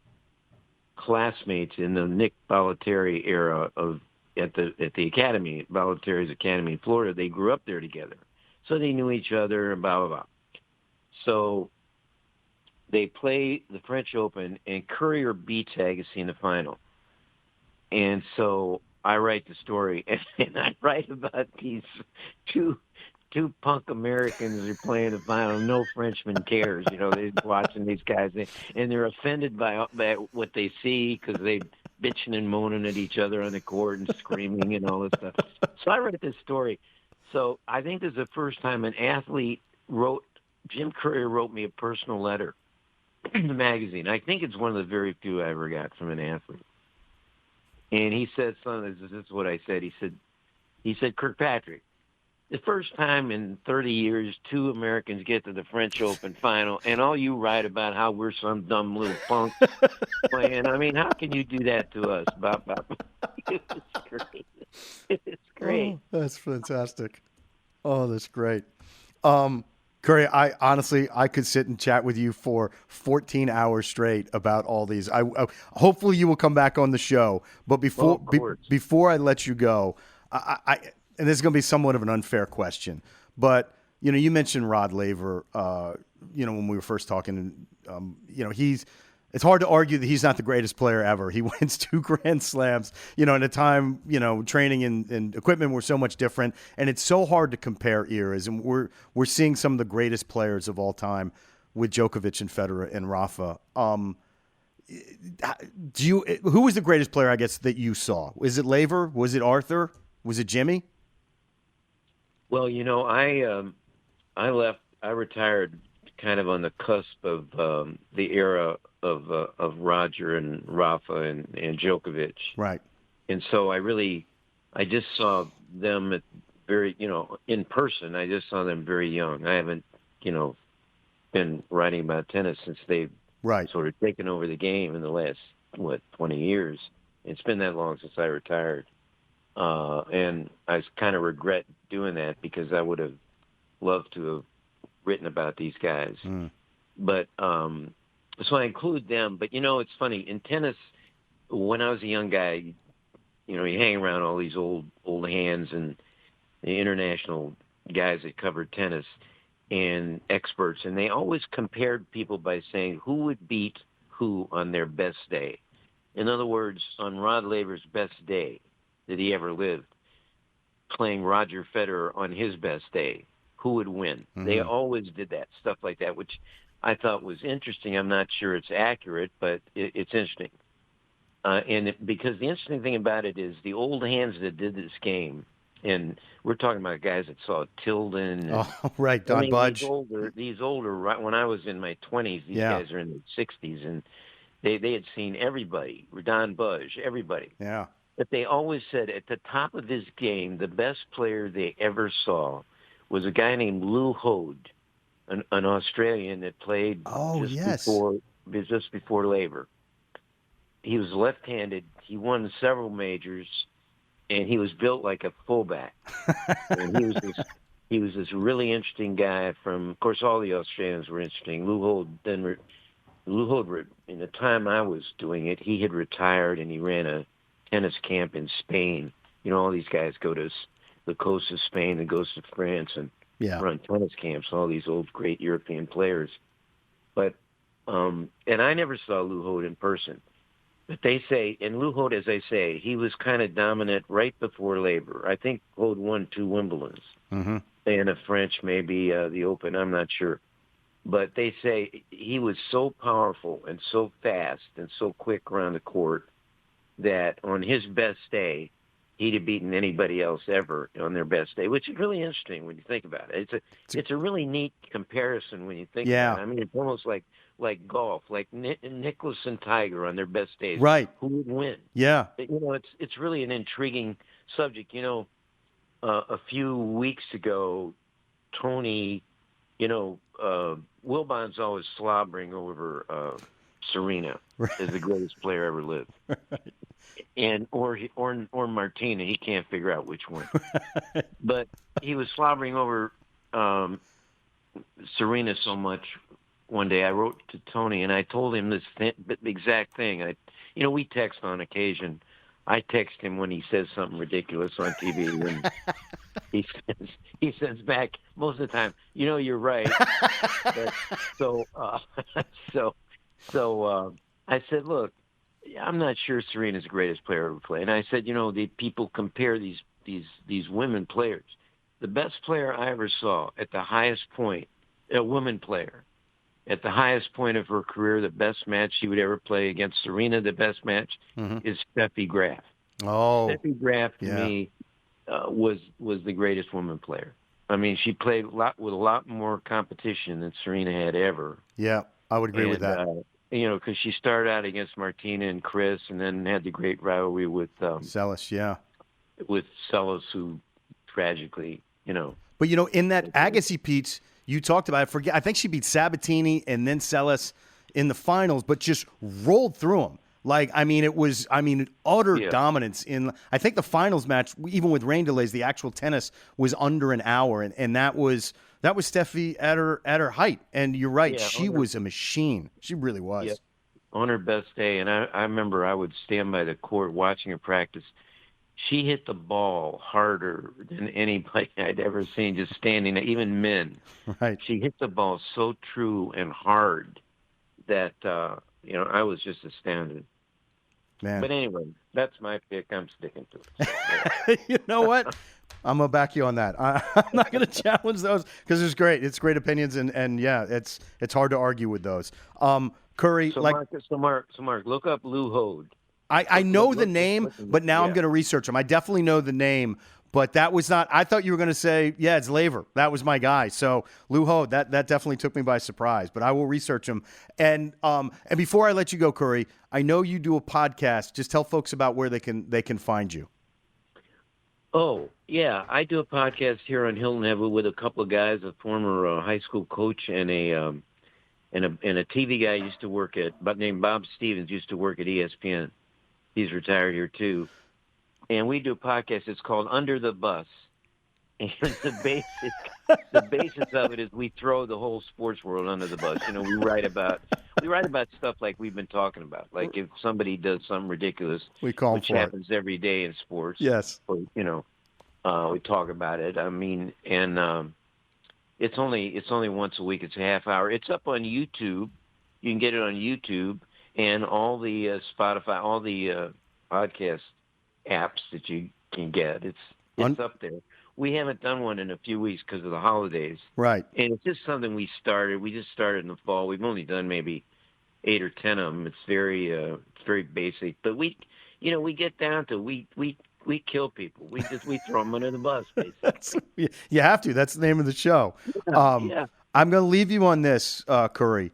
classmates in the Nick Bollettieri era at the academy, Bollettieri's academy in Florida. They grew up there together, so they knew each other and blah blah blah. So they play the French Open, and Courier beats Agassi in the final. And so I write the story, and I write about these two punk Americans are playing the final. No Frenchman cares, they're watching these guys, and they're offended by what they see because they bitching and moaning at each other on the court and screaming and all this stuff. So I wrote this story. So I think this is the first time an athlete Jim Courier wrote me a personal letter in the magazine. I think it's one of the very few I ever got from an athlete. And he said something, this is what I said. He said, Kirkpatrick, the first time in 30 years, two Americans get to the French Open final, and all you write about how we're some dumb little punks playing. I mean, how can you do that to us? It's great. It's great. Oh, that's fantastic. Oh, that's great. Curry, I could sit and chat with you for 14 hours straight about all these. Hopefully you will come back on the show. But before I let you go, and this is going to be somewhat of an unfair question, but you mentioned Rod Laver. When we were first talking, it's hard to argue that he's not the greatest player ever. He wins 2 Grand Slams, at a time, training and equipment were so much different, and it's so hard to compare eras. And we're seeing some of the greatest players of all time with Djokovic and Federer and Rafa. Who was the greatest player, I guess, that you saw? Was it Laver? Was it Arthur? Was it Jimmy? Well, I retired kind of on the cusp of the era of Roger and Rafa and Djokovic. Right. And so I just saw them at very, in person. I just saw them very young. I haven't, been writing about tennis since they've sort of taken over the game in the last, 20 years. It's been that long since I retired. And I kind of regret doing that because I would have loved to have written about these guys. Mm. But So I include them. But, it's funny. In tennis, when I was a young guy, you hang around all these old hands and the international guys that covered tennis and experts, and they always compared people by saying who would beat who on their best day. In other words, on Rod Laver's best day that he ever lived, playing Roger Federer on his best day, who would win? Mm-hmm. They always did that, stuff like that, which I thought was interesting. I'm not sure it's accurate, but it's interesting. Because the interesting thing about it is the old hands that did this game, and we're talking about guys that saw Tilden. Right, Don Budge. These older, right when I was in my 20s, these guys are in their 60s, and they had seen everybody, Don Budge, everybody. Yeah. But they always said at the top of his game, the best player they ever saw was a guy named Lou Hode, an Australian that played just before Laver. He was left-handed. He won several majors, and he was built like a fullback. And he was this really interesting guy from. Of course, all the Australians were interesting. Lou Hode, in the time I was doing it, he had retired and he ran a tennis camp in Spain. All these guys go to the coast of Spain and goes to France and run tennis camps. All these old great European players, but and I never saw Lou Hode in person. But they say, and Lou Hode, as I say, he was kind of dominant right before Laver. I think Hode won 2 Wimbledons. Mm-hmm. And a French, maybe the Open, I'm not sure. But they say he was so powerful and so fast and so quick around the court that on his best day, he'd have beaten anybody else ever on their best day, which is really interesting when you think about it. It's a really neat comparison when you think about it. I mean, it's almost like golf, like Nicklaus and Tiger on their best days. Right. Who would win? Yeah. It's really an intriguing subject. A few weeks ago, Tony, Wilbon's always slobbering over Serena as the greatest player ever lived. Right. And or Martina, he can't figure out which one. But he was slobbering over Serena so much. One day I wrote to Tony and I told him this exact thing. We text on occasion. I text him when he says something ridiculous on TV, and he says back most of the time, you're right. So I said, look, I'm not sure Serena's the greatest player ever played. And I said, the people compare these women players. The best player I ever saw at the highest point, a woman player, at the highest point of her career, the best match she would ever play against Serena, the best match is Steffi Graf. Oh, Steffi Graf to me was the greatest woman player. I mean, she played with a lot more competition than Serena had ever. Yeah, I would agree with that. Because she started out against Martina and Chris, and then had the great rivalry with Celis, with Celis, who tragically, But in that Agassi piece you talked about, I think she beat Sabatini and then Celis in the finals, but just rolled through them. It was utter dominance in. I think the finals match, even with rain delays, the actual tennis was under an hour, and that was Steffi at her height. And you're right, she was a machine. She really was. Yeah. On her best day, and I remember I would stand by the court watching her practice. She hit the ball harder than anybody I'd ever seen, just standing there, even men. Right. She hit the ball so true and hard that I was just astounded. Man. But anyway, that's my pick. I'm sticking to it. You know what? I'm going to back you on that. I'm not going to challenge those because it's great. It's great opinions, and it's hard to argue with those. Curry, Mark, look up Lou Hode. I know the name, but now I'm going to research him. I definitely know the name, but that was not – I thought you were going to say, it's Laver. That was my guy. So Lou Hode, that definitely took me by surprise, but I will research him. And before I let you go, Curry, I know you do a podcast. Just tell folks about where they can find you. Oh, yeah. I do a podcast here on Hilton Head with a couple of guys, a former high school coach and a TV guy used to work named Bob Stevens, used to work at ESPN. He's retired here too. And we do a podcast. It's called Under the Bus. And the basis of it is we throw the whole sports world under the bus. You know, we write about stuff like we've been talking about. Like if somebody does something ridiculous, which happens every day in sports. Yes. Or, you know, we talk about it. I mean, and it's only once a week. It's a half hour. It's up on YouTube. You can get it on YouTube and all the Spotify, all the podcast apps that you can get. It's up there. We haven't done one in a few weeks because of the holidays. Right. And it's just something we started. We just started in the fall. We've only done maybe 8 or 10 of them. It's very basic. But we get down to we kill people. We throw them under the bus, basically. You have to. That's the name of the show. Yeah. I'm going to leave you on this, Curry.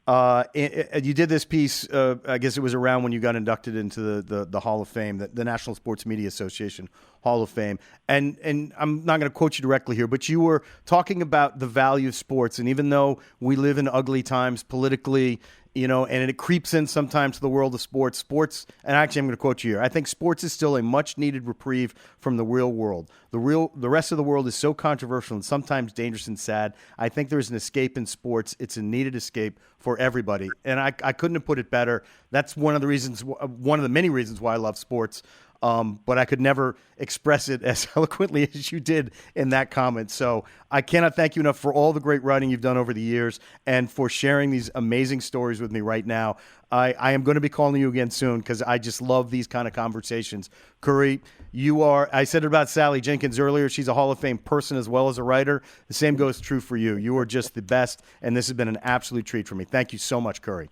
You did this piece, I guess it was around when you got inducted into the Hall of Fame, the National Sports Media Association Hall of Fame. And I'm not going to quote you directly here, but you were talking about the value of sports. And even though we live in ugly times politically, you know, and it creeps in sometimes to the world of sports, and actually I'm going to quote you here, I think sports is still a much-needed reprieve from the real world. The rest of the world is so controversial and sometimes dangerous and sad. I think there's an escape in sports. It's a needed escape for everybody. And I couldn't have put it better. That's one of the many reasons why I love sports. But I could never express it as eloquently as you did in that comment. So I cannot thank you enough for all the great writing you've done over the years and for sharing these amazing stories with me right now. I am going to be calling you again soon because I just love these kind of conversations. Curry, I said it about Sally Jenkins earlier. She's a Hall of Fame person as well as a writer. The same goes true for you. You are just the best, and this has been an absolute treat for me. Thank you so much, Curry.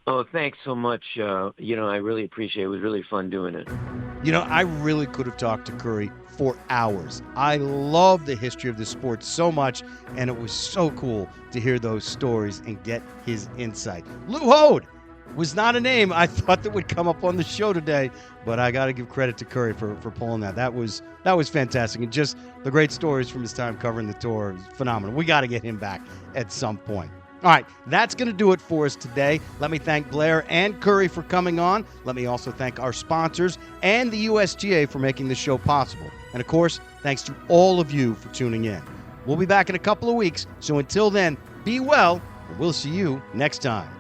Oh, thanks so much. I really appreciate it. It was really fun doing it. I really could have talked to Curry for hours. I love the history of the sport so much, and it was so cool to hear those stories and get his insight. Lou Hode was not a name I thought that would come up on the show today, but I got to give credit to Curry for pulling that. That was fantastic, and just the great stories from his time covering the tour was phenomenal. We got to get him back at some point. All right, that's going to do it for us today. Let me thank Blair and Curry for coming on. Let me also thank our sponsors and the USGA for making this show possible. And, of course, thanks to all of you for tuning in. We'll be back in a couple of weeks, so until then, be well, and we'll see you next time.